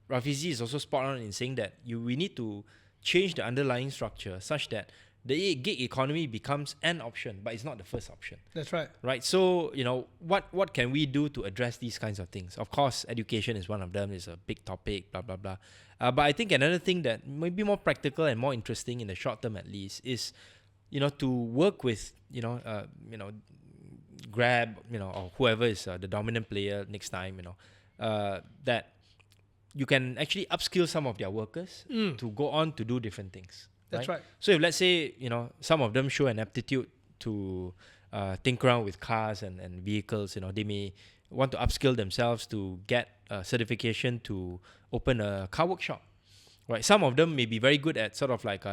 Rafizi is also spot on in saying that we need to change the underlying structure such that the gig economy becomes an option, but it's not the first option. That's right. Right. So, what can we do to address these kinds of things? Of course, education is one of them. It's a big topic, blah, blah, blah. But I think another thing that may be more practical and more interesting in the short term at least is, to work with, Grab, or whoever is the dominant player next time, that you can actually upskill some of their workers to go on to do different things. That's right. So if let's say, some of them show an aptitude to think around with cars and vehicles, they may want to upskill themselves to get a certification to open a car workshop, right? Some of them may be very good at sort of like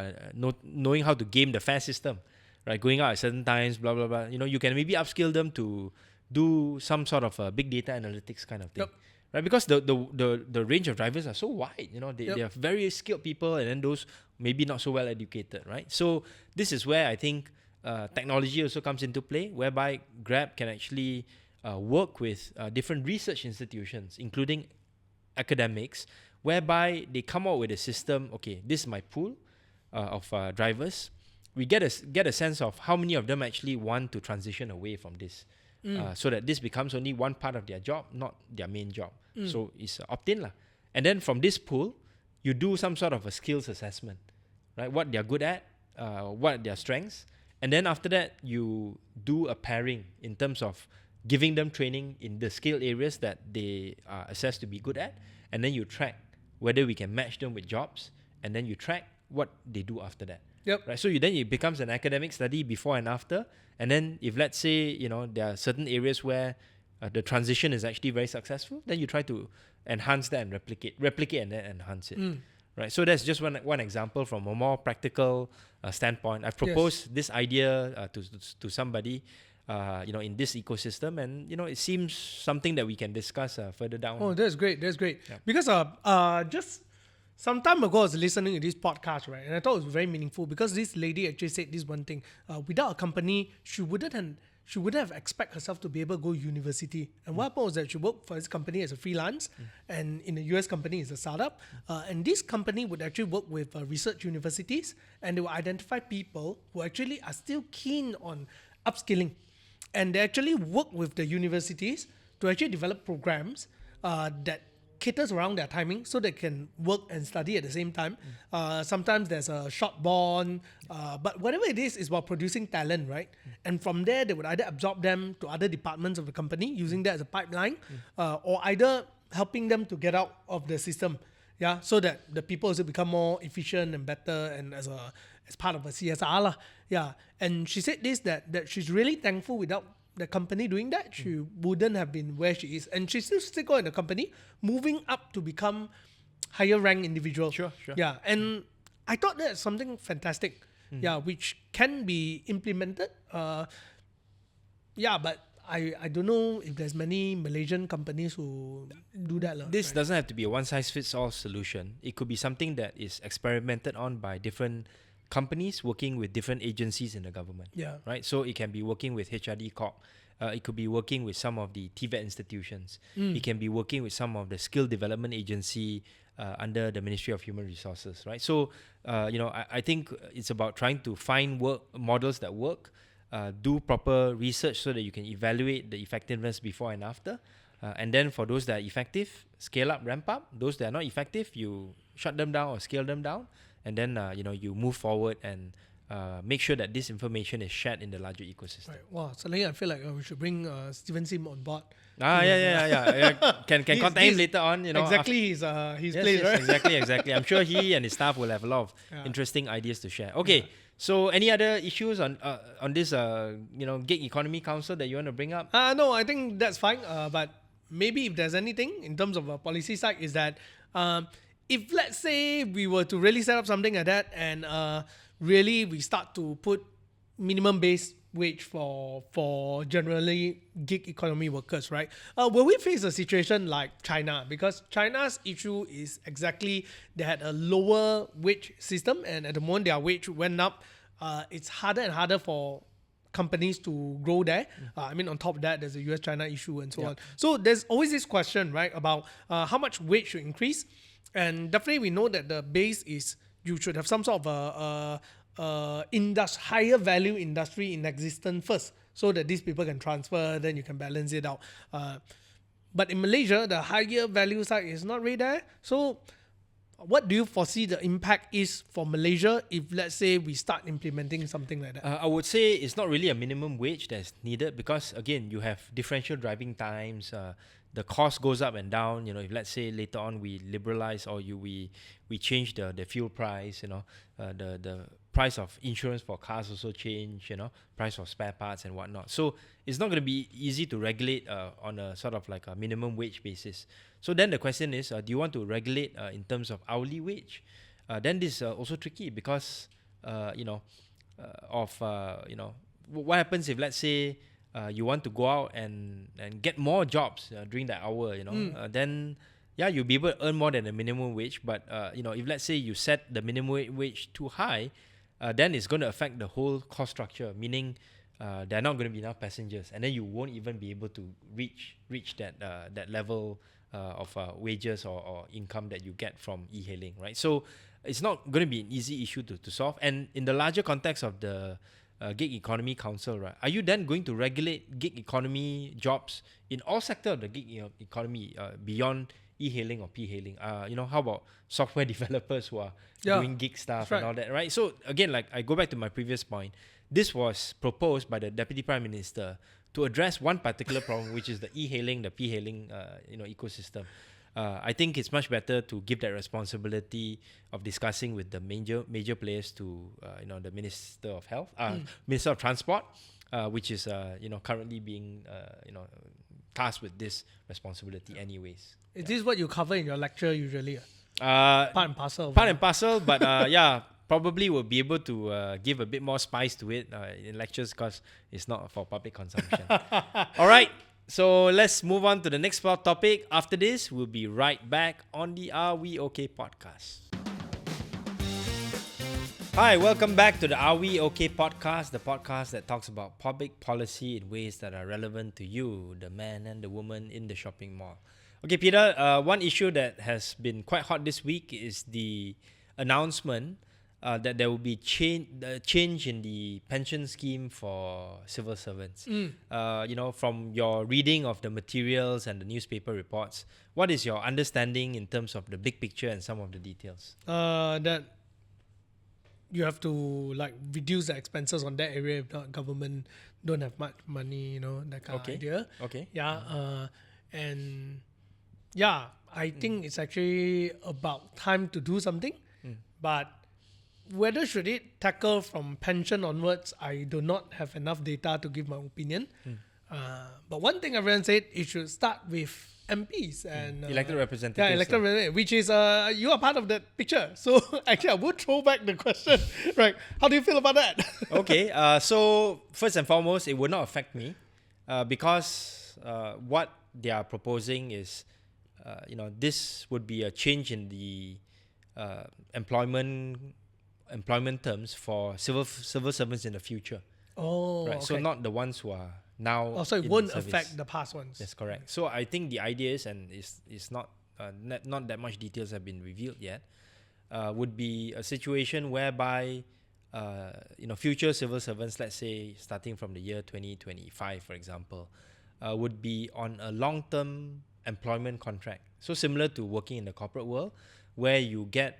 knowing how to game the fare system, right? Going out at certain times, blah, blah, blah. You can maybe upskill them to do some sort of big data analytics kind of thing. Yep. Right, because the range of drivers are so wide, they are very skilled people, and then those maybe not so well educated, right? So this is where I think technology also comes into play, whereby Grab can actually work with different research institutions, including academics, whereby they come out with a system. Okay, this is my pool of drivers. We get a sense of how many of them actually want to transition away from this. So that this becomes only one part of their job, not their main job. So it's opt-in lah. And then from this pool, you do some sort of a skills assessment, right? What they're good at, what are their strengths. And then after that, you do a pairing in terms of giving them training in the skill areas that they are assessed to be good at. And then you track whether we can match them with jobs. And then you track what they do after that. Yep. Right. So then it becomes an academic study before and after. And then if let's say, there are certain areas where the transition is actually very successful, then you try to enhance that and replicate and then enhance it. Right. So that's just one example from a more practical standpoint. I've proposed this idea to somebody, in this ecosystem, and it seems something that we can discuss further down. Oh, that's great. That's great. Yeah. Because just some time ago, I was listening to this podcast, right? And I thought it was very meaningful because this lady actually said this one thing. Without a company, she wouldn't she wouldn't have expect herself to be able to go university. And what happened was that she worked for this company as a freelance, and in a US company is a startup. And this company would actually work with research universities, and they will identify people who actually are still keen on upskilling. And they actually work with the universities to actually develop programs that caters around their timing so they can work and study at the same time. Sometimes there's a short bond, but whatever it is about producing talent, right? And from there, they would either absorb them to other departments of the company using that as a pipeline, or either helping them to get out of the system, so that the people also become more efficient and better, and as part of a CSR lah. And she said this, that she's really thankful. Without the company doing that, she wouldn't have been where she is. And she's still in the company, moving up to become higher rank individual. Sure. Yeah, and I thought that's something fantastic. Which can be implemented. But I don't know if there's many Malaysian companies who do that. This doesn't have to be a one-size-fits-all solution. It could be something that is experimented on by different companies working with different agencies in the government. Right? So it can be working with HRD Corp. It could be working with some of the TVET institutions. It can be working with some of the skill development agency under the Ministry of Human Resources. Right? So, I think it's about trying to find work models that work, do proper research so that you can evaluate the effectiveness before and after. And then for those that are effective, scale up, ramp up. Those that are not effective, you shut them down or scale them down. And then, you move forward and make sure that this information is shared in the larger ecosystem. Right. Wow, suddenly I feel like we should bring Steven Sim on board. Can contact him later on. Exactly his place, right? Exactly. I'm sure he and his staff will have a lot of interesting ideas to share. Okay, so any other issues on this gig economy council that you want to bring up? No, I think that's fine. But maybe if there's anything in terms of a policy side, is that if let's say we were to really set up something like that, and really we start to put minimum base wage for generally gig economy workers, right? Will we face a situation like China? Because China's issue is exactly they had a lower wage system, and at the moment their wage went up. It's harder and harder for companies to grow there. On top of that, there's a US-China issue and so on. So there's always this question, right, about how much wage should increase. And definitely we know that the base is you should have some sort of higher value industry in existence first, so that these people can transfer, then you can balance it out. But in Malaysia, the higher value side is not really there. So what do you foresee the impact is for Malaysia if, let's say, we start implementing something like that? I would say it's not really a minimum wage that's needed, because again, you have differential driving times. The cost goes up and down. If let's say later on we liberalize or we change the fuel price, the price of insurance for cars also change, price of spare parts and whatnot. So it's not going to be easy to regulate on a sort of like a minimum wage basis. So then the question is, do you want to regulate in terms of hourly wage? Then this is also tricky, because what happens if, let's say, you want to go out and get more jobs during that hour, then you'll be able to earn more than the minimum wage. But if let's say you set the minimum wage too high, then it's going to affect the whole cost structure, meaning there are not going to be enough passengers, and then you won't even be able to reach that level of wages or income that you get from e-hailing, right? So it's not going to be an easy issue to solve. And in the larger context of the Gig Economy Council, right? Are you then going to regulate gig economy jobs in all sectors of the gig economy beyond e-hailing or p-hailing? How about software developers who are doing gig stuff and all that, right? So again, like I go back to my previous point, this was proposed by the Deputy Prime Minister to address one particular problem, which is the e-hailing, the p-hailing, ecosystem. I think it's much better to give that responsibility of discussing with the major players to the Minister of Health, Minister of Transport, which is currently being tasked with this responsibility anyways. Is this what you cover in your lecture usually? Part and parcel. But probably will be able to give a bit more spice to it in lectures, because it's not for public consumption. All right. So let's move on to the next topic. After this, we'll be right back on the Are We OK podcast. Hi, welcome back to the Are We OK podcast, the podcast that talks about public policy in ways that are relevant to you, the man and the woman in the shopping mall. Okay, Peter, one issue that has been quite hot this week is the announcement that there will be change in the pension scheme for civil servants. From your reading of the materials and the newspaper reports, what is your understanding in terms of the big picture and some of the details? That you have to like reduce the expenses on that area if not government don't have much money, that kind of idea. Okay. I think it's actually about time to do something. But whether should it tackle from pension onwards, I do not have enough data to give my opinion. But one thing everyone said, it should start with MPs and elected representatives. Yeah, elected representatives, which is you are part of that picture. So actually, I would throw back the question. Right? How do you feel about that? Okay. So first and foremost, it would not affect me because what they are proposing is, this would be a change in the employment terms for civil servants in the future. Oh, right. okay. So not the ones who are now. So it in won't service. affect the past ones. That's correct. So I think the idea is, and it's not that much details have been revealed yet, would be a situation whereby future civil servants, let's say starting from the year 2025, for example, would be on a long-term employment contract. So similar to working in the corporate world, where you get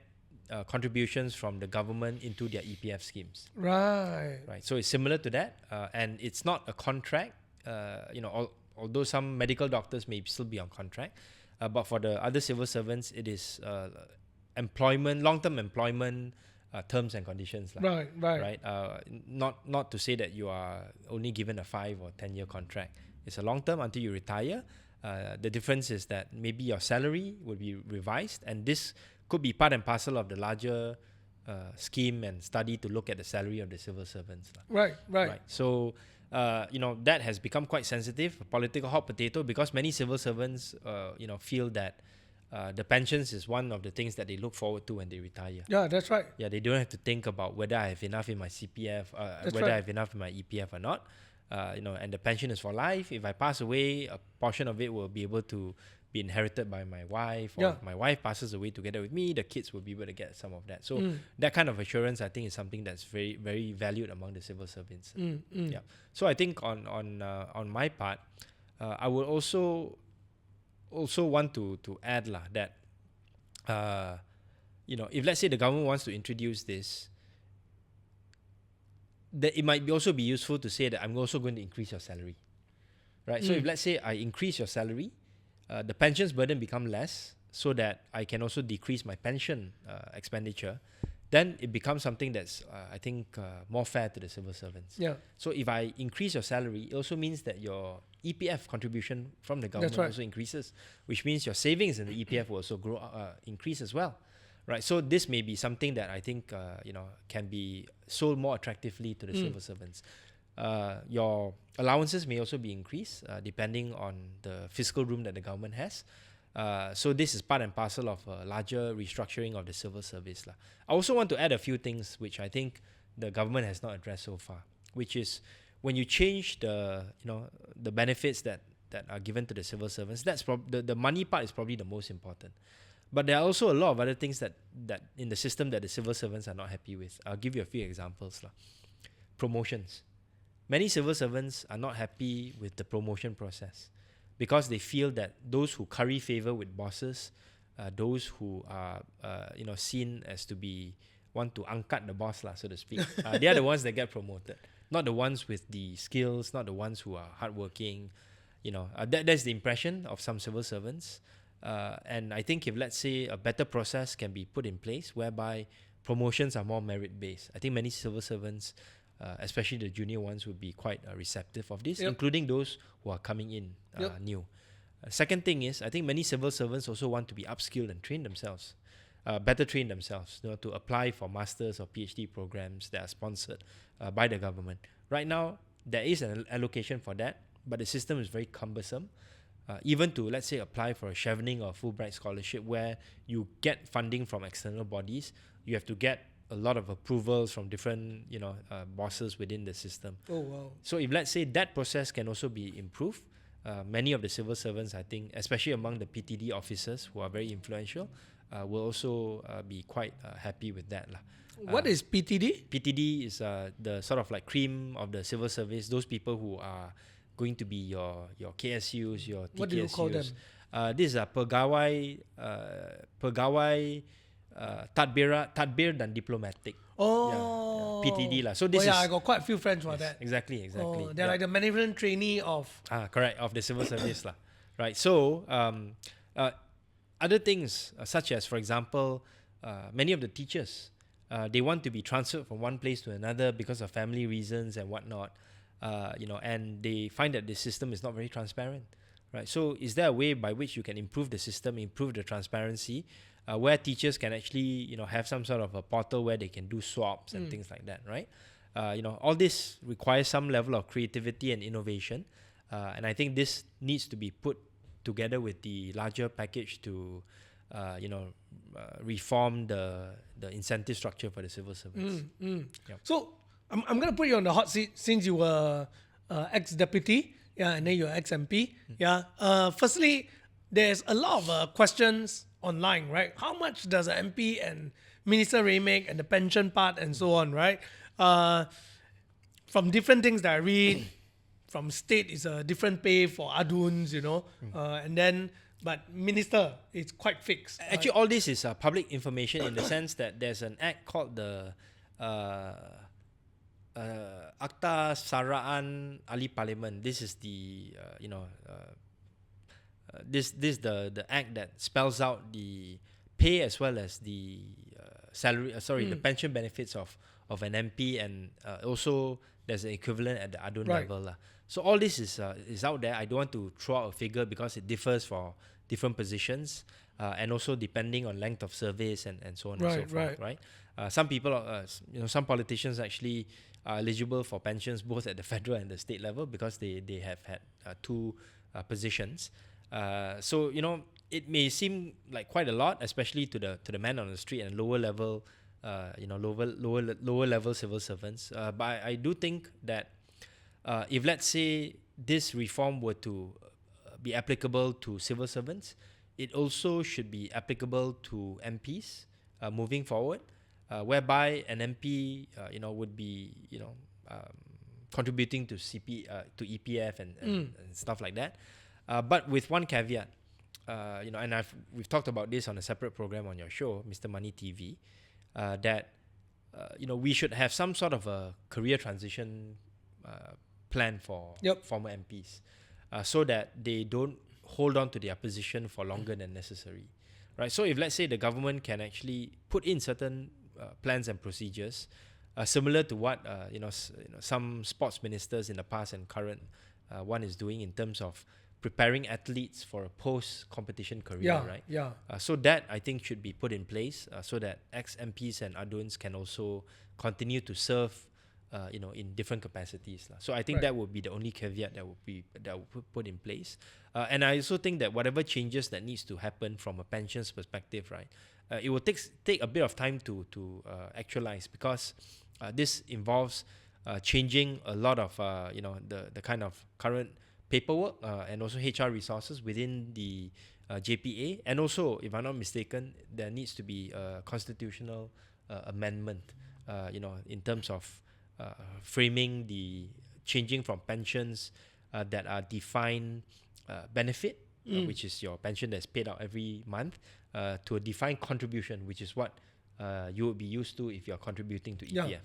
contributions from the government into their EPF schemes. Right. So it's similar to that, and it's not a contract. Although some medical doctors may still be on contract, but for the other civil servants, it is long-term employment terms and conditions. Right. Not to say that you are only given a 5 or 10 year contract. It's a long-term until you retire. The difference is that maybe your salary will be revised, and this could be part and parcel of the larger scheme and study to look at the salary of the civil servants. Right. So, that has become quite sensitive, a political hot potato, because many civil servants, feel that the pensions is one of the things that they look forward to when they retire. Yeah, that's right. Yeah, they don't have to think about whether I have enough in my CPF, I have enough in my EPF or not. And the pension is for life. If I pass away, a portion of it will be able to be inherited by my wife, or if my wife passes away together with me, the kids will be able to get some of that. So that kind of assurance, I think, is something that's very, very valued among the civil servants. Yeah. So I think on my part, I would also want to add that if let's say the government wants to introduce this, that it might also be useful to say that I'm also going to increase your salary, right? So if let's say I increase your salary, the pensions burden become less, so that I can also decrease my pension expenditure, then it becomes something that's I think more fair to the civil servants. Yeah. So if I increase your salary, it also means that your EPF contribution from the government also increases, which means your savings in the EPF will also increase as well. Right, so this may be something that I think can be sold more attractively to the civil servants. Your allowances may also be increased depending on the fiscal room that the government has. So this is part and parcel of a larger restructuring of the civil service. I also want to add a few things which I think the government has not addressed so far, which is when you change the benefits that are given to the civil servants. That's the money part is probably the most important. But there are also a lot of other things that in the system that the civil servants are not happy with. I'll give you a few examples. Promotions. Many civil servants are not happy with the promotion process because they feel that those who curry favor with bosses, those who are seen as to be want to angkat the boss, so to speak, they are the ones that get promoted, not the ones with the skills, not the ones who are hardworking. That's the impression of some civil servants. And I think if, let's say, a better process can be put in place whereby promotions are more merit-based, I think many civil servants, especially the junior ones, would be quite receptive of this, including those who are coming in new. Second thing is, I think many civil servants also want to be upskilled and train themselves, better train themselves, to apply for masters or PhD programs that are sponsored by the government. Right now, there is an allocation for that, but the system is very cumbersome. Even to, let's say, apply for a Chevening or Fulbright scholarship where you get funding from external bodies, you have to get a lot of approvals from different, bosses within the system. Oh, wow. So if let's say that process can also be improved, many of the civil servants, I think, especially among the PTD officers who are very influential, will also be quite happy with that lah. What is PTD? PTD is the sort of like cream of the civil service. Those people who are going to be your KSUs, your TKSUs. What do you call them? This is pegawai tadbir dan diplomatic. Oh, yeah, PTD lah. So this is I got quite a few friends for that. Exactly. Oh, they're like the management trainee of. Correct, of the civil service lah. Right. So other things such as, for example, many of the teachers, they want to be transferred from one place to another because of family reasons and whatnot. And they find that the system is not very transparent. Right. So is there a way by which you can improve the system, improve the transparency, where teachers can actually, have some sort of a portal where they can do swaps and things like that, right? All this requires some level of creativity and innovation. And I think this needs to be put together with the larger package to, reform the incentive structure for the civil servants. Yep. So I'm going to put you on the hot seat since you were ex-deputy, and then you're ex-MP. Firstly, there's a lot of questions online, right? How much does an MP and minister make, and the pension part and so on, right? From different things that I read, from state is a different pay for aduns, and then but minister is quite fixed. Actually, all this is public information in the sense that there's an act called the Akta Saraan Ahli Parlimen. This is the this the act that spells out the pay as well as the salary. The pension benefits of an MP, and also there's an equivalent at the adun level lah. So all this is out there. I don't want to throw out a figure because it differs for different positions, and also depending on length of service and so on and so forth. Right. Some people, some politicians actually are eligible for pensions both at the federal and the state level because they have had two positions. So it may seem like quite a lot, especially to the man on the street and lower level, lower level civil servants. But I do think that if let's say this reform were to be applicable to civil servants, it also should be applicable to MPs moving forward, whereby an MP would be contributing to to EPF and stuff like that. But with one caveat, and we've talked about this on a separate program on your show, Mr. Money TV, that we should have some sort of a career transition plan for former MPs, so that they don't hold on to their position for longer than necessary, right? So if let's say the government can actually put in certain plans and procedures, similar to what some sports ministers in the past and current one is doing in terms of preparing athletes for a post-competition career, right? So that I think should be put in place, so that ex-MPs and aduns can also continue to serve, in different capacities. So I think that would be the only caveat that would put in place. And I also think that whatever changes that needs to happen from a pensions perspective, right, it will take a bit of time to actualize, because this involves changing a lot of the kind of current paperwork and also HR resources within the JPA, and also, if I'm not mistaken, there needs to be a constitutional amendment, in terms of framing the changing from pensions that are defined benefit, which is your pension that's paid out every month, to a defined contribution, which is what you would be used to if you're contributing to EPF.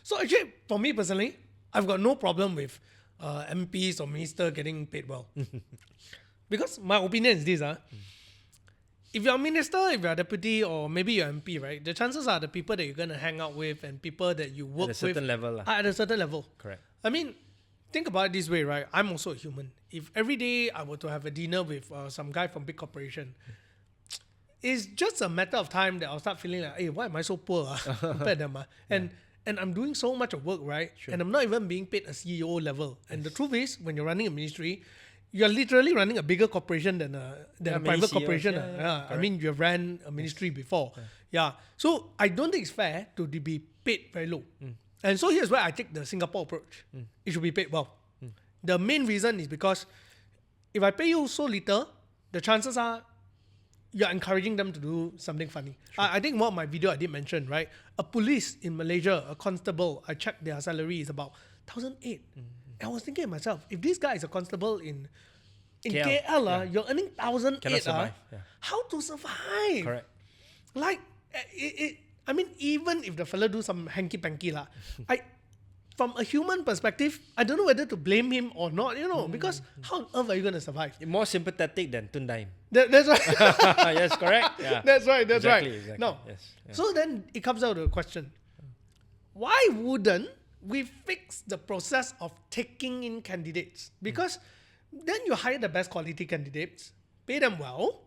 So actually, for me personally, I've got no problem with MPs or minister getting paid well. Because my opinion is this, if you're a minister, if you're a deputy, or maybe you're MP, right, the chances are the people that you're going to hang out with and people that you work with at a certain level. Are at a certain level. Correct. I mean, think about it this way, right? I'm also a human. If every day I were to have a dinner with some guy from big corporation, it's just a matter of time that I'll start feeling like, hey, why am I so poor compared to them? And I'm doing so much of work, right? Sure. And I'm not even being paid a CEO level. And the truth is, when you're running a ministry, you're literally running a bigger corporation than a many private CEOs, corporation. yeah, I mean, you've ran a ministry before. Yeah. So I don't think it's fair to be paid very low. And so here's where I take the Singapore approach. It should be paid well. The main reason is because if I pay you so little, the chances are you're encouraging them to do something funny. I think one of my video I did mention, right? A police in Malaysia, a constable, I checked their salary is about 1,800. I was thinking to myself, if this guy is a constable in KL, you're earning 1,800. How to survive? Correct. Like, I mean, even if the fella do some hanky-panky, from a human perspective, I don't know whether to blame him or not, because how on earth are you going to survive? More sympathetic than Tun Daim. That's right. Yes, correct. Yeah. That's right. Exactly. No. Yes. Yeah. So then it comes out to a question. Why wouldn't we fix the process of taking in candidates? Because then you hire the best quality candidates, pay them well,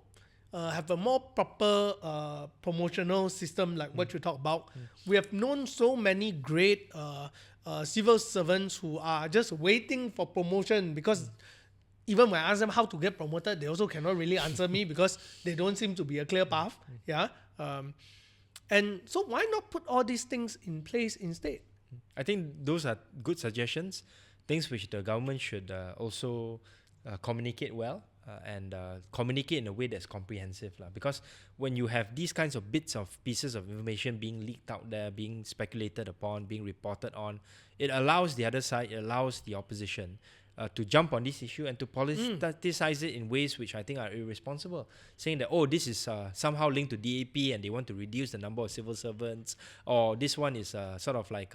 have a more proper promotional system like what you talk about. We have known so many great civil servants who are just waiting for promotion because even when I ask them how to get promoted, they also cannot really answer me because they don't seem to be a clear path. Yeah. And so why not put all these things in place instead? I think those are good suggestions, things which the government should also communicate well and communicate in a way that's comprehensive. Because when you have these kinds of pieces of information being leaked out there, being speculated upon, being reported on, it allows the other side, it allows the opposition to jump on this issue and to politicize it in ways which I think are irresponsible, saying that, this is somehow linked to DAP and they want to reduce the number of civil servants, or this one is sort of like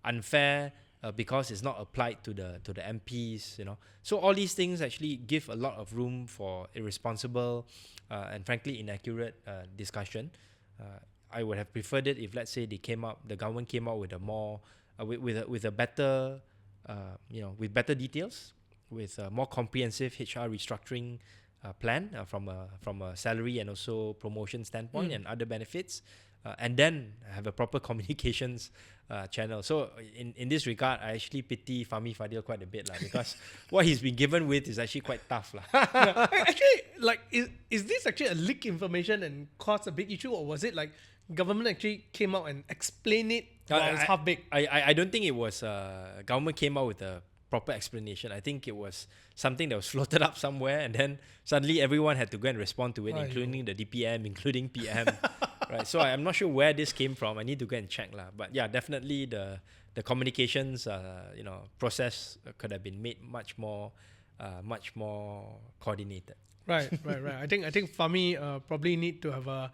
unfair because it's not applied to the MPs, So all these things actually give a lot of room for irresponsible and frankly inaccurate discussion. I would have preferred it if, let's say, the government came out with a more with a better with better details, with a more comprehensive HR restructuring plan from a salary and also promotion standpoint and other benefits, and then have a proper communications channel. So in this regard, I actually pity Fahmi Fadil quite a bit because what he's been given with is actually quite tough. Actually, is this actually a leak information and caused a big issue, or was it like government actually came out and explained it while it's half baked? I don't think it was government came out with a proper explanation. I think it was something that was floated up somewhere, and then suddenly everyone had to go and respond to it, including the DPM, including PM. Right. So I'm not sure where this came from. I need to go and check. But yeah, definitely the communications process could have been made much more coordinated. Right. I think Fahmi probably need to have a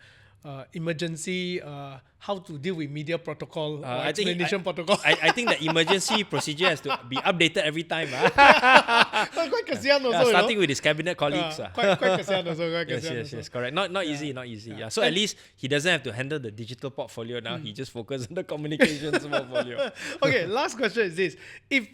emergency how to deal with media protocol or explanation protocol. I think the emergency procedure has to be updated every time. Quite kasihan also. Starting with his cabinet colleagues. Quite kasihan also. Yes, correct. Not easy. Yeah. So at least he doesn't have to handle the digital portfolio now. He just focuses on the communications portfolio. Okay, last question is this. If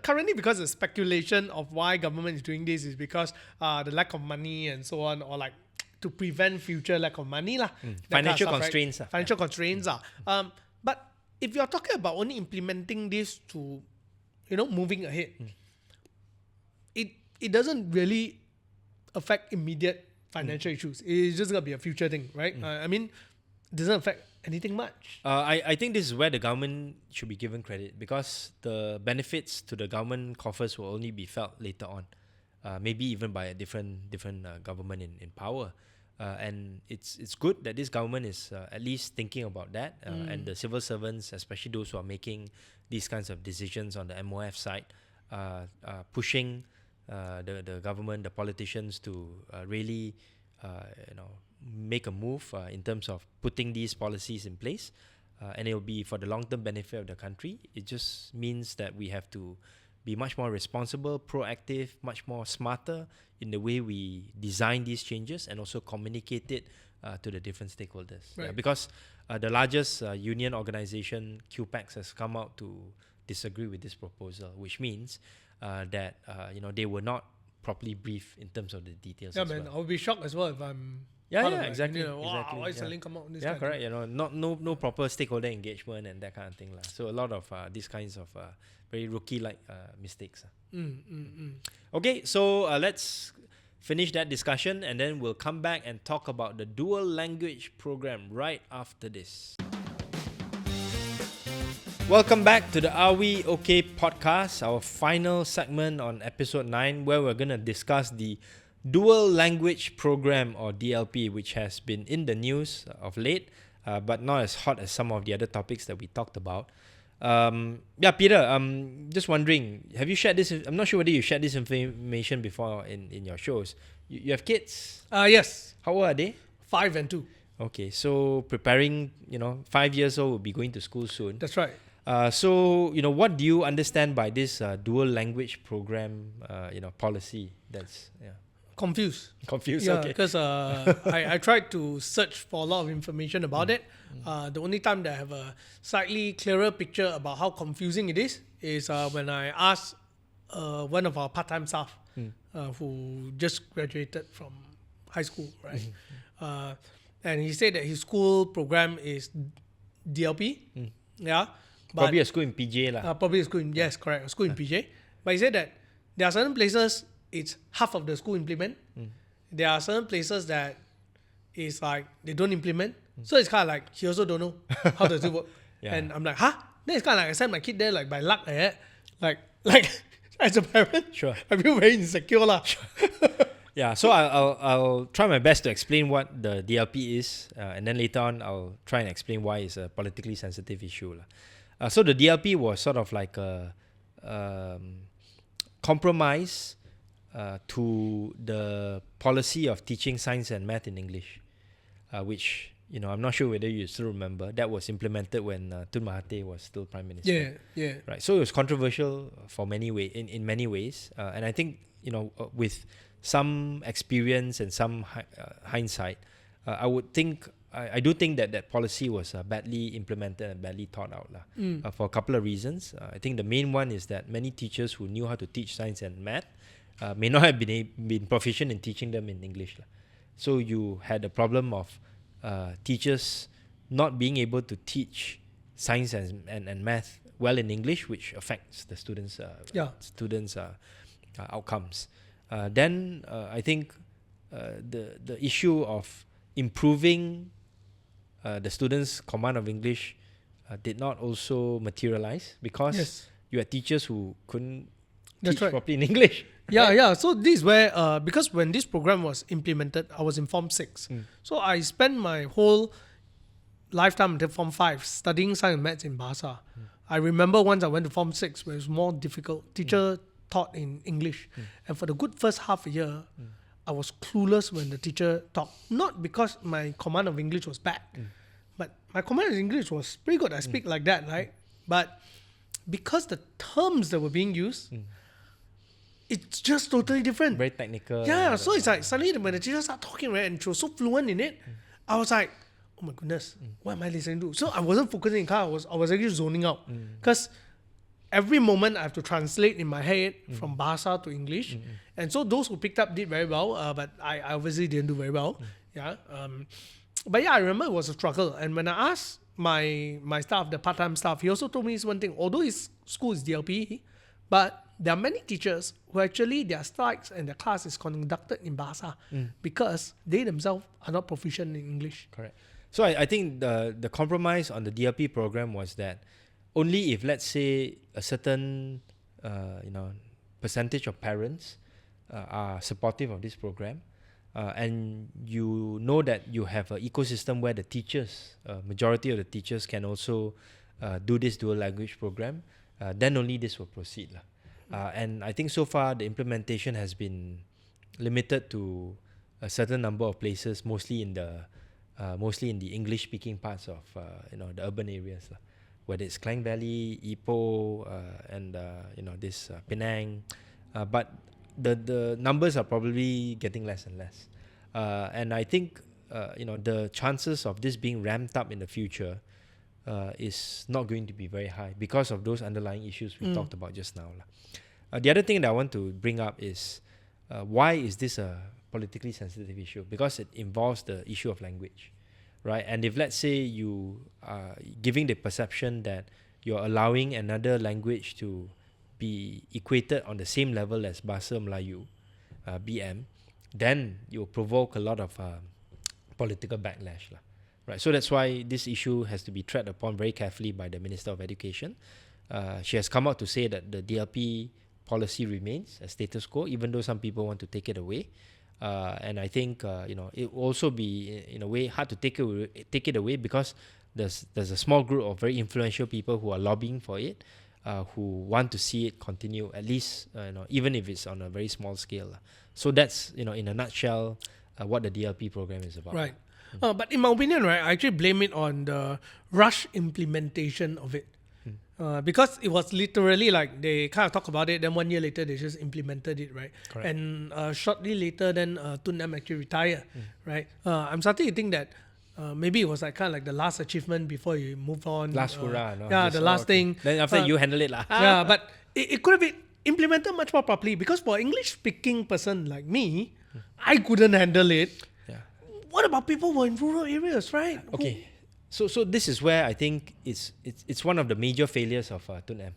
currently, because the speculation of why government is doing this is because the lack of money and so on, or like to prevent future lack of money financial constraints. Right? Financial constraints. But if you're talking about only implementing this to, moving ahead, it doesn't really affect immediate financial issues. It's just gonna be a future thing, right? I mean, it doesn't affect anything much. I think this is where the government should be given credit, because the benefits to the government coffers will only be felt later on. Maybe even by a different government in power. And it's good that this government is at least thinking about that, and the civil servants, especially those who are making these kinds of decisions on the MOF side, pushing the government, the politicians to really make a move in terms of putting these policies in place, and it will be for the long-term benefit of the country. It just means that we have to be much more responsible, proactive, much more smarter in the way we design these changes and also communicate it to the different stakeholders. Right. Because the largest union organization, QPAX, has come out to disagree with this proposal, which means that they were not properly briefed in terms of the details. Yeah, man, I'll be shocked as well if I'm Yeah, Part yeah, of, like, exactly. you know, wow, exactly. why is Yeah. the link come out? This Yeah, kind of correct. You know, no proper stakeholder engagement and that kind of thing, lah. So a lot of these kinds of very rookie-like mistakes. Okay, so let's finish that discussion and then we'll come back and talk about the dual language program right after this. Welcome back to the Are We Okay podcast, our final segment on episode 9, where we're going to discuss the dual language program or DLP, which has been in the news of late, but not as hot as some of the other topics that we talked about. Yeah, Peter, just wondering, have you shared this? I'm not sure whether you shared this information before in your shows. You have kids? Yes. How old are they? 5 and 2. Okay, so preparing, 5 years old will be going to school soon. That's right. So, what do you understand by this dual language program, policy? That's, Confused. Confused, Yeah, okay. because I tried to search for a lot of information about it. The only time that I have a slightly clearer picture about how confusing it is when I asked one of our part-time staff who just graduated from high school, right? And he said that his school program is DLP. Yeah. But Probably a school in PJ lah. probably a school in, yes, correct, a school in PJ. But he said that there are certain places it's half of the school implement. There are certain places that it's like they don't implement. So it's kind of like he also don't know how does it work. Yeah. And I'm like, huh? Then it's kind of like I sent my kid there like by luck, like as a parent. Sure. I feel very insecure lah. Yeah, so I'll try my best to explain what the DLP is, and then later on I'll try and explain why it's a politically sensitive issue lah. So the DLP was sort of like a compromise to the policy of teaching science and math in English, which I'm not sure whether you still remember. That was implemented when Tun Mahathir was still Prime Minister. Yeah. Right. So it was controversial for in many ways, and I think with some experience and some hindsight, I do think that policy was badly implemented and badly thought out for a couple of reasons. I think the main one is that many teachers who knew how to teach science and math may not have been proficient in teaching them in English. So you had a problem of teachers not being able to teach science and math well in English, which affects the students' outcomes. Then I think the issue of improving the students' command of English did not also materialize because you had teachers who couldn't teach properly in English. Yeah. So this is where, because when this program was implemented, I was in Form 6. So I spent my whole lifetime until Form 5 studying science and maths in Bahasa. I remember once I went to Form 6 where it was more difficult. Teacher taught in English. And for the good first half a year, I was clueless when the teacher taught. Not because my command of English was bad, but my command of English was pretty good. I speak like that, right? But because the terms that were being used, it's just totally different. Very technical. Yeah, so it's like suddenly when the teacher started talking, right, and she was so fluent in it, I was like, oh my goodness, what am I listening to? So I wasn't focusing in class. I was actually zoning out because every moment I have to translate in my head from Bahasa to English. And so those who picked up did very well, but I obviously didn't do very well. Yeah. But yeah, I remember it was a struggle. And when I asked my staff, the part-time staff, he also told me this one thing. Although his school is DLP, but there are many teachers who actually their strikes and their class is conducted in Bahasa because they themselves are not proficient in English. Correct. So I think the compromise on the DLP program was that only if, let's say, a certain percentage of parents are supportive of this program, and you know that you have an ecosystem where the teachers, majority of the teachers can also do this dual language program, then only this will proceed. And I think so far the implementation has been limited to a certain number of places, mostly in the English-speaking parts of the urban areas, whether it's Klang Valley, Ipoh, and this Penang, but the numbers are probably getting less and less, and I think the chances of this being ramped up in the future is not going to be very high because of those underlying issues we talked about just now. The other thing that I want to bring up is why is this a politically sensitive issue because it involves the issue of language, right? And if let's say you are giving the perception that you're allowing another language to be equated on the same level as Bahasa Melayu, BM, then you'll provoke a lot of political backlash, lah. Right? So that's why this issue has to be tread upon very carefully by the Minister of Education. She has come out to say that the DLP policy remains as status quo, even though some people want to take it away. And I think it will also be in a way hard to take it away because there's a small group of very influential people who are lobbying for it, who want to see it continue, at least even if it's on a very small scale. So that's in a nutshell what the DLP program is about. Right. But in my opinion, right, I actually blame it on the rush implementation of it. Because it was literally like they kind of talk about it, then 1 year later they just implemented it, right? Correct. And shortly later, then Tun Daim actually retired, right? I'm starting to think that maybe it was like kind of like the last achievement before you move on. Last hurrah, no? Yeah, the last thing. Then after you handle it, lah. Yeah, but it could have been implemented much more properly because for English-speaking person like me, I couldn't handle it. Yeah. What about people who are in rural areas, right? Okay. So this is where I think it's one of the major failures of Tun Daim,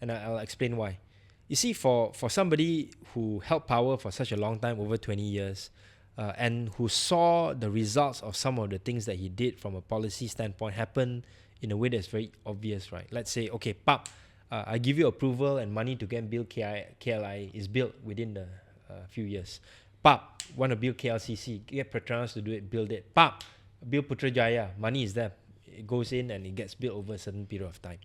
and I'll explain why. You see, for somebody who held power for such a long time, over 20 years, and who saw the results of some of the things that he did from a policy standpoint happen in a way that's very obvious, right? Let's say, okay, PAP, I give you approval and money to go and build KLI is built within the few years. PAP, want to build KLCC, get Petronas to do it, build it. PAP, build Putrajaya, money is there. It goes in and it gets built over a certain period of time.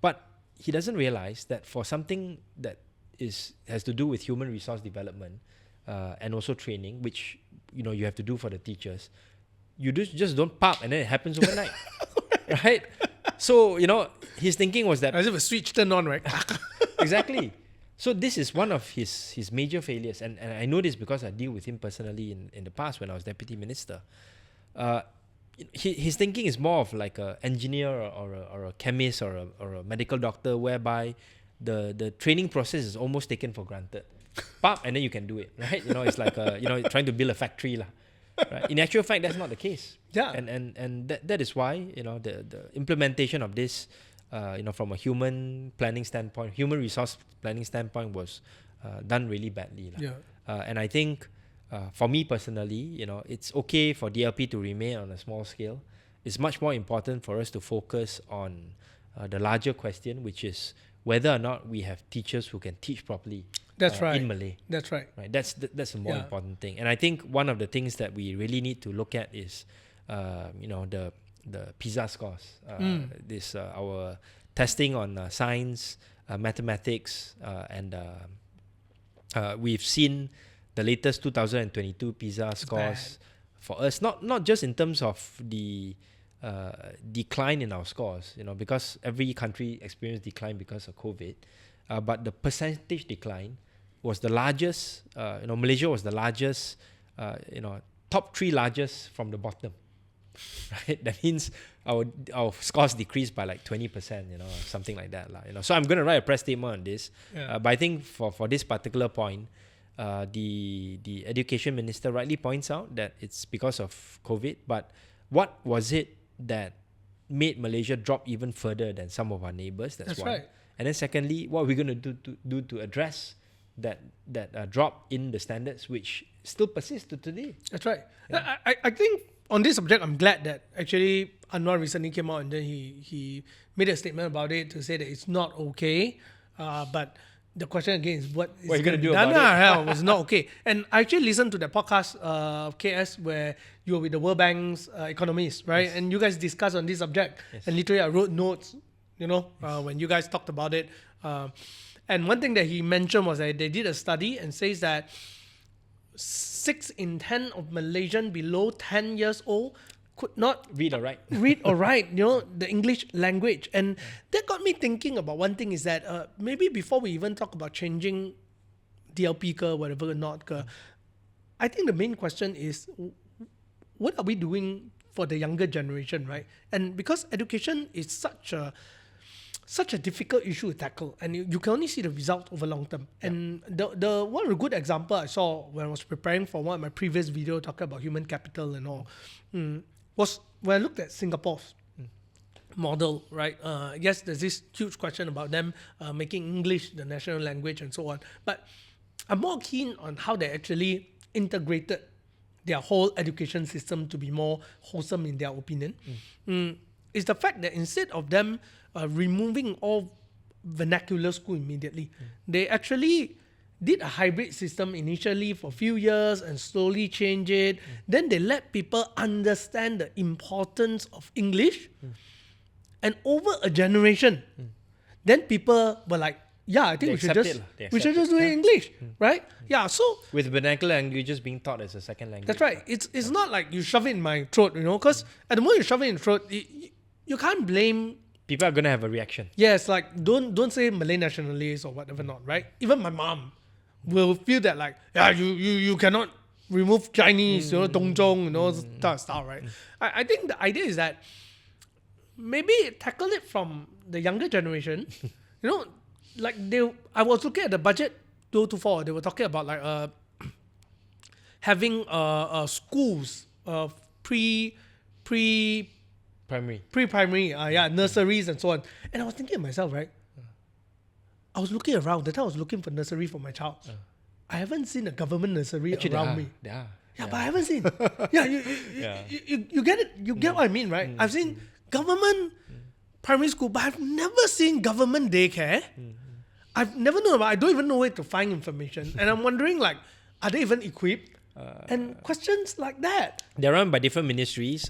But he doesn't realize that for something that has to do with human resource development and also training, which you have to do for the teachers, you just don't pop and then it happens overnight. Right? So, his thinking was that... As if a switch turned on, right? Exactly. So this is one of his major failures. And I know this because I deal with him personally in the past when I was deputy minister. His thinking is more of like an engineer or a chemist or a medical doctor, whereby the training process is almost taken for granted. Pop, and then you can do it, right? It's like trying to build a factory, lah. Right? In actual fact, that's not the case. Yeah. And that is why the implementation of this, from a human planning standpoint, human resource planning standpoint, was done really badly, lah. Yeah. And I think. For me personally, it's okay for DLP to remain on a small scale. It's much more important for us to focus on the larger question, which is whether or not we have teachers who can teach properly. That's right. In Malay. That's right. Right. That's the more important thing. And I think one of the things that we really need to look at is, the PISA scores. This our testing on science, mathematics, and we've seen the latest 2022 PISA scores for us, not just in terms of the decline in our scores, because every country experienced decline because of COVID, but the percentage decline was the largest. Malaysia was the largest, top 3 largest from the bottom. Right? That means our scores decreased by like 20%, something like that, So I'm going to write a press statement on this, but I think for this particular point, the education minister rightly points out that it's because of COVID, but what was it that made Malaysia drop even further than some of our neighbors? That's one. Right. And then secondly, what are we going to do to address that drop in the standards, which still persists to today? That's right. Yeah. I think on this subject, I'm glad that actually Anwar recently came out and then he made a statement about it to say that it's not okay, but the question again is what is going to do done? about it? It's not okay. And I actually listened to the podcast of KS where you were with the World Bank's economists, right? Yes. And you guys discussed on this subject. Yes. And literally I wrote notes, when you guys talked about it. And one thing that he mentioned was that they did a study and says that 6 in 10 of Malaysians below 10 years old could not read or write the English language. And that got me thinking about one thing is that maybe before we even talk about changing DLP ke, whatever or not ke, I think the main question is what are we doing for the younger generation, right? And because education is such a such a difficult issue to tackle, and you can only see the result over long term. And the one good example I saw when I was preparing for one of my previous video talking about human capital and all was when I looked at Singapore's model, right? Yes, there's this huge question about them making English the national language and so on, but I'm more keen on how they actually integrated their whole education system to be more wholesome in their opinion. Is the fact that instead of them removing all vernacular school immediately, they actually did a hybrid system initially for a few years and slowly change it. Then they let people understand the importance of English. And over a generation, then people were like, yeah, I think we should just do it in English, right? Yeah, so with vernacular languages being taught as a second language. that's right. It's not like you shove it in my throat, because at the moment you shove it in your throat, you can't blame. People are gonna have a reaction. Yes, like don't say Malay nationalists or whatever not, right? Even my mom will feel that like, yeah, you cannot remove Chinese, Dongzhong, that stuff, right? I think the idea is that maybe tackle it from the younger generation, like I was looking at the budget 2024, they were talking about like having schools pre-primary, nurseries and so on. And I was thinking to myself, right? I was looking around. That time I was looking for nursery for my child. I haven't seen a government nursery around me. Yeah, but I haven't seen. You get it. You get what I mean, right? I've seen government primary school, but I've never seen government daycare. I've never known about. I don't even know where to find information, and I'm wondering like, are they even equipped? And questions like that. They're run by different ministries.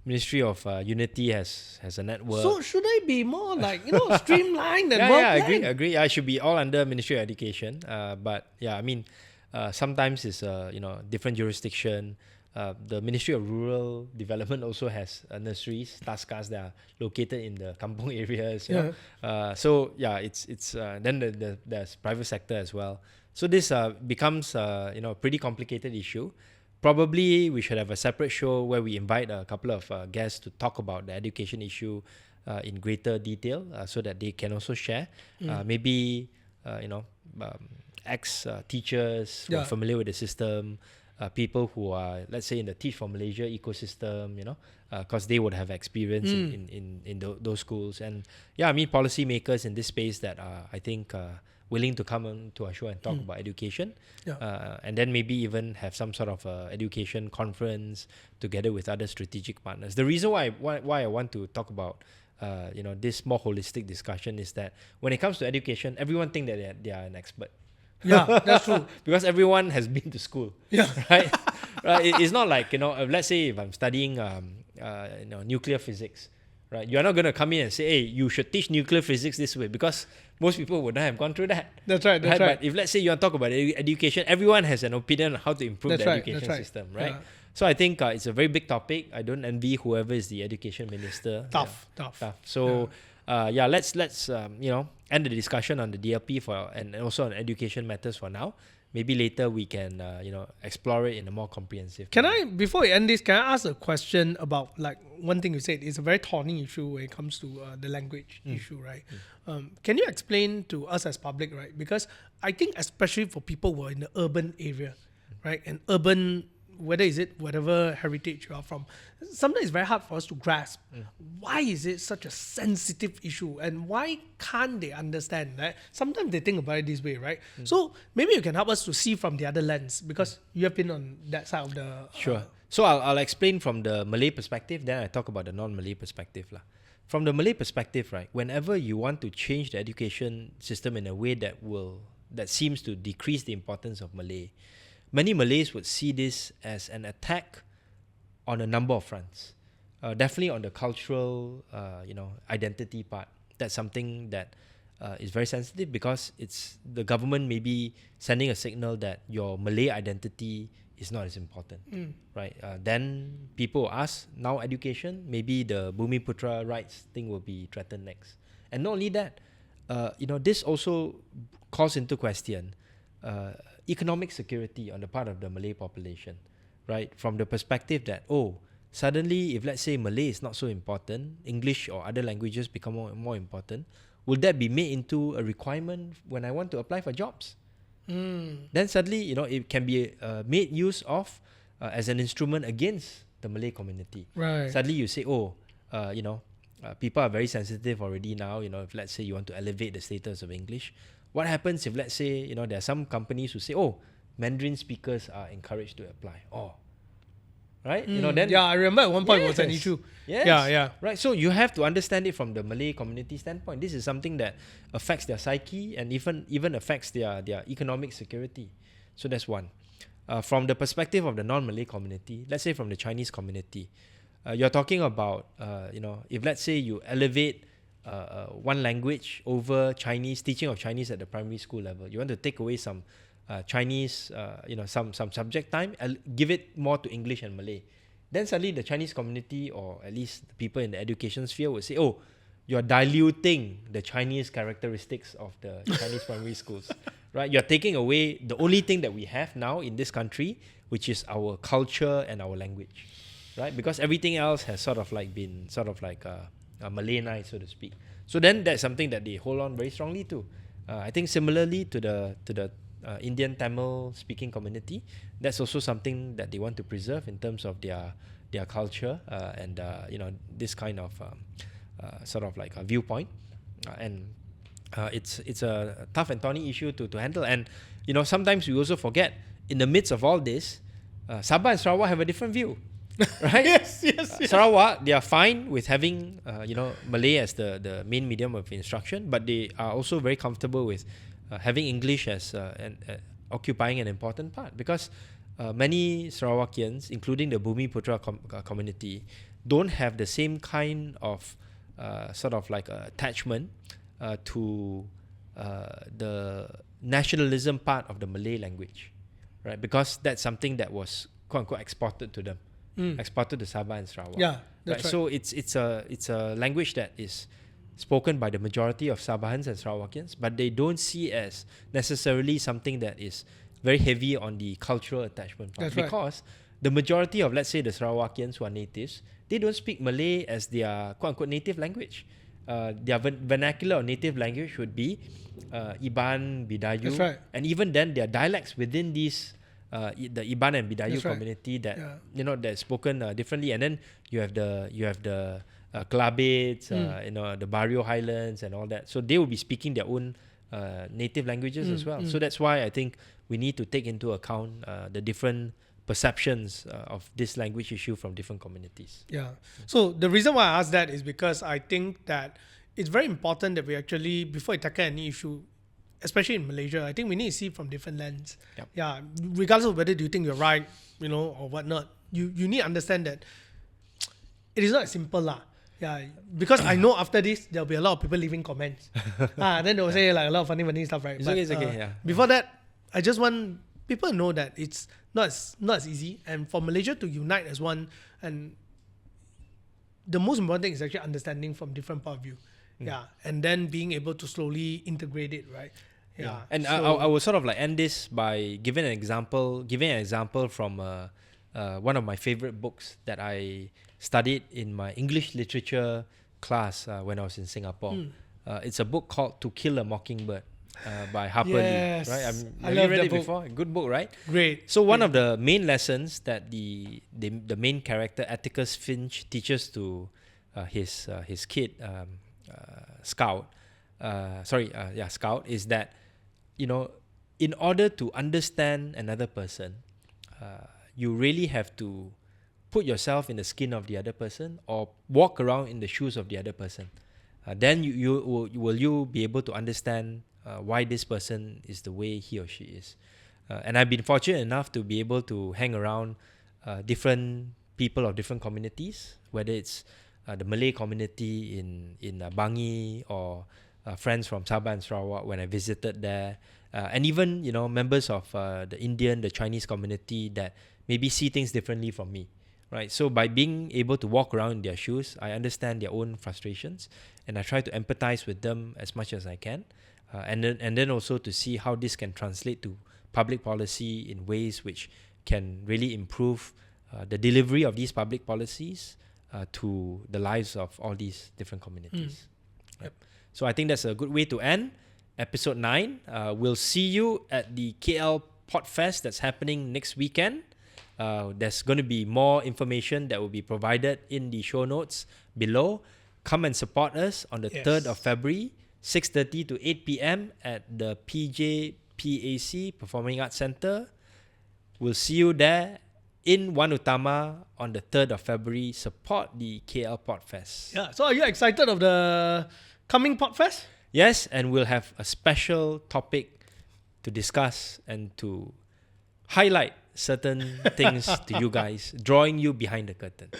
Ministry of Unity has a network. So should they be more like streamlined and well planned? Agree. I should be all under Ministry of Education. But yeah, I mean, sometimes it's different jurisdiction. The Ministry of Rural Development also has nurseries, taskas that are located in the kampung areas. So yeah, it's then there's private sector as well. So this becomes a pretty complicated issue. Probably we should have a separate show where we invite a couple of guests to talk about the education issue in greater detail, so that they can also share. Maybe ex-teachers who are familiar with the system. People who are, let's say, in the Teach for Malaysia ecosystem, because they would have experience in those schools. And yeah, I mean, policymakers in this space that are, I think, willing to come on to our show and talk about education. And then maybe even have some sort of education conference together with other strategic partners. The reason why I want to talk about this more holistic discussion is that when it comes to education, everyone thinks that they are an expert. Yeah, that's true. Because everyone has been to school. Yeah. Right? It's not like, let's say if I'm studying nuclear physics, right? You're not going to come in and say, hey, you should teach nuclear physics this way, because most people would not have gone through that. That's right. But if, let's say, you want to talk about education, everyone has an opinion on how to improve the education system, right? Yeah. So I think it's a very big topic. I don't envy whoever is the education minister. Tough. So let's end the discussion on the DLP and also on education matters for now. Maybe later we can explore it in a more comprehensive way. Before we end this, can I ask a question about like one thing you said? It's a very thorny issue when it comes to the language issue, right? Can you explain to us as public, right? Because I think especially for people who are in the urban area, right? And urban, whether is it whatever heritage you are from, sometimes it's very hard for us to grasp. Why is it such a sensitive issue, and why can't they understand that? Sometimes they think about it this way, right? So maybe you can help us to see from the other lens, because you have been on that side of the... Sure. So I'll explain from the Malay perspective, then I talk about the non-Malay perspective. From the Malay perspective, right, whenever you want to change the education system in a way that seems to decrease the importance of Malay, many Malays would see this as an attack on a number of fronts. Definitely on the cultural, identity part. That's something that is very sensitive, because it's the government maybe sending a signal that your Malay identity is not as important, right? Then people will ask, now education, maybe the Bumiputra rights thing will be threatened next. And not only that, this also calls into question economic security on the part of the Malay population, right? From the perspective that, suddenly if let's say Malay is not so important, English or other languages become more important, will that be made into a requirement when I want to apply for jobs? Then suddenly, it can be made use of as an instrument against the Malay community. Right. Suddenly you say, people are very sensitive already now, if let's say you want to elevate the status of English. What happens if let's say, there are some companies who say, Mandarin speakers are encouraged to apply. Right? Then I remember at one point it was an issue. Yes. Yeah. Right. So you have to understand it from the Malay community standpoint. This is something that affects their psyche and even affects their economic security. So that's one. From the perspective of the non-Malay community, let's say from the Chinese community, you're talking about, if let's say you elevate one language over Chinese, teaching of Chinese at the primary school level, you want to take away some Chinese, some subject time, give it more to English and Malay. Then suddenly the Chinese community, or at least the people in the education sphere, would say, you're diluting the Chinese characteristics of the Chinese primary schools, right? You're taking away the only thing that we have now in this country, which is our culture and our language, right? Because everything else has been Malayanized, so to speak. So then that's something that they hold on very strongly to. I think similarly to the Indian Tamil speaking community, that's also something that they want to preserve in terms of their culture and this kind of a viewpoint, and it's a tough and thorny issue to handle. And sometimes we also forget, in the midst of all this, Sabah and Sarawak have a different view. Right? Yes. Sarawak, they are fine with having Malay as the main medium of instruction, but they are also very comfortable with having English as occupying an important part, because many Sarawakians, including the Bumi Putra community, don't have the same kind of attachment to the nationalism part of the Malay language, right? Because that's something that was quote unquote exported to them, exported to Sabah and Sarawak. Yeah, that's right. So it's a language that is spoken by the majority of Sabahans and Sarawakians, but they don't see as necessarily something that is very heavy on the cultural attachment part. That's right. Because the majority of, let's say, the Sarawakians who are natives, they don't speak Malay as their quote-unquote native language. Their vernacular or native language would be Iban, Bidayu. That's right. And even then, there are dialects within these, the Iban and Bidayu That's right. community that, that's spoken differently. And then you have the Klabits, the Barrio Highlands and all that. So they will be speaking their own native languages as well. So that's why I think we need to take into account the different perceptions of this language issue from different communities. Yeah. So the reason why I asked that is because I think that it's very important that we actually, before we tackle any issue, especially in Malaysia, I think we need to see from different lens. Yep. Yeah. Regardless of whether you think you're right, or whatnot, you need to understand that it is not as simple lah. Yeah, because I know after this there'll be a lot of people leaving comments. Then they'll say like a lot of funny stuff, right? It's okay, yeah. Before that, I just want people to know that it's not as easy, and for Malaysia to unite as one, and the most important thing is actually understanding from different point of view. Yeah, and then being able to slowly integrate it, right? Yeah. And I will end this by giving an example from one of my favorite books that I studied in my English literature class when I was in Singapore. It's a book called To Kill a Mockingbird by Harper Lee. Right? Have you read it before? Good book, right? Great. So one of the main lessons that the main character Atticus Finch teaches to his kid Scout, Scout, is that in order to understand another person, you really have to put yourself in the skin of the other person or walk around in the shoes of the other person. Then you be able to understand why this person is the way he or she is. And I've been fortunate enough to be able to hang around different people of different communities, whether it's the Malay community in Bangi or friends from Sabah and Sarawak when I visited there, and even members of the Indian, the Chinese community that maybe see things differently from me. Right, so by being able to walk around in their shoes, I understand their own frustrations, and I try to empathize with them as much as I can, and then also to see how this can translate to public policy in ways which can really improve the delivery of these public policies to the lives of all these different communities. Yep. So I think that's a good way to end episode 9. We'll see you at the KL PODFEST that's happening next weekend. There's going to be more information that will be provided in the show notes below. Come and support us on the 3rd of February, 6:30 to 8 p.m. at the PJPAC Performing Arts Centre. We'll see you there in One Utama on the 3rd of February. Support the KL PODFEST. Yeah. So are you excited of the coming PODFEST? Yes, and we'll have a special topic to discuss and to highlight certain things to you guys, drawing you behind the curtain.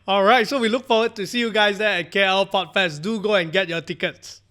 All right. So we look forward to see you guys there at KL PODFEST. Do go and get your tickets.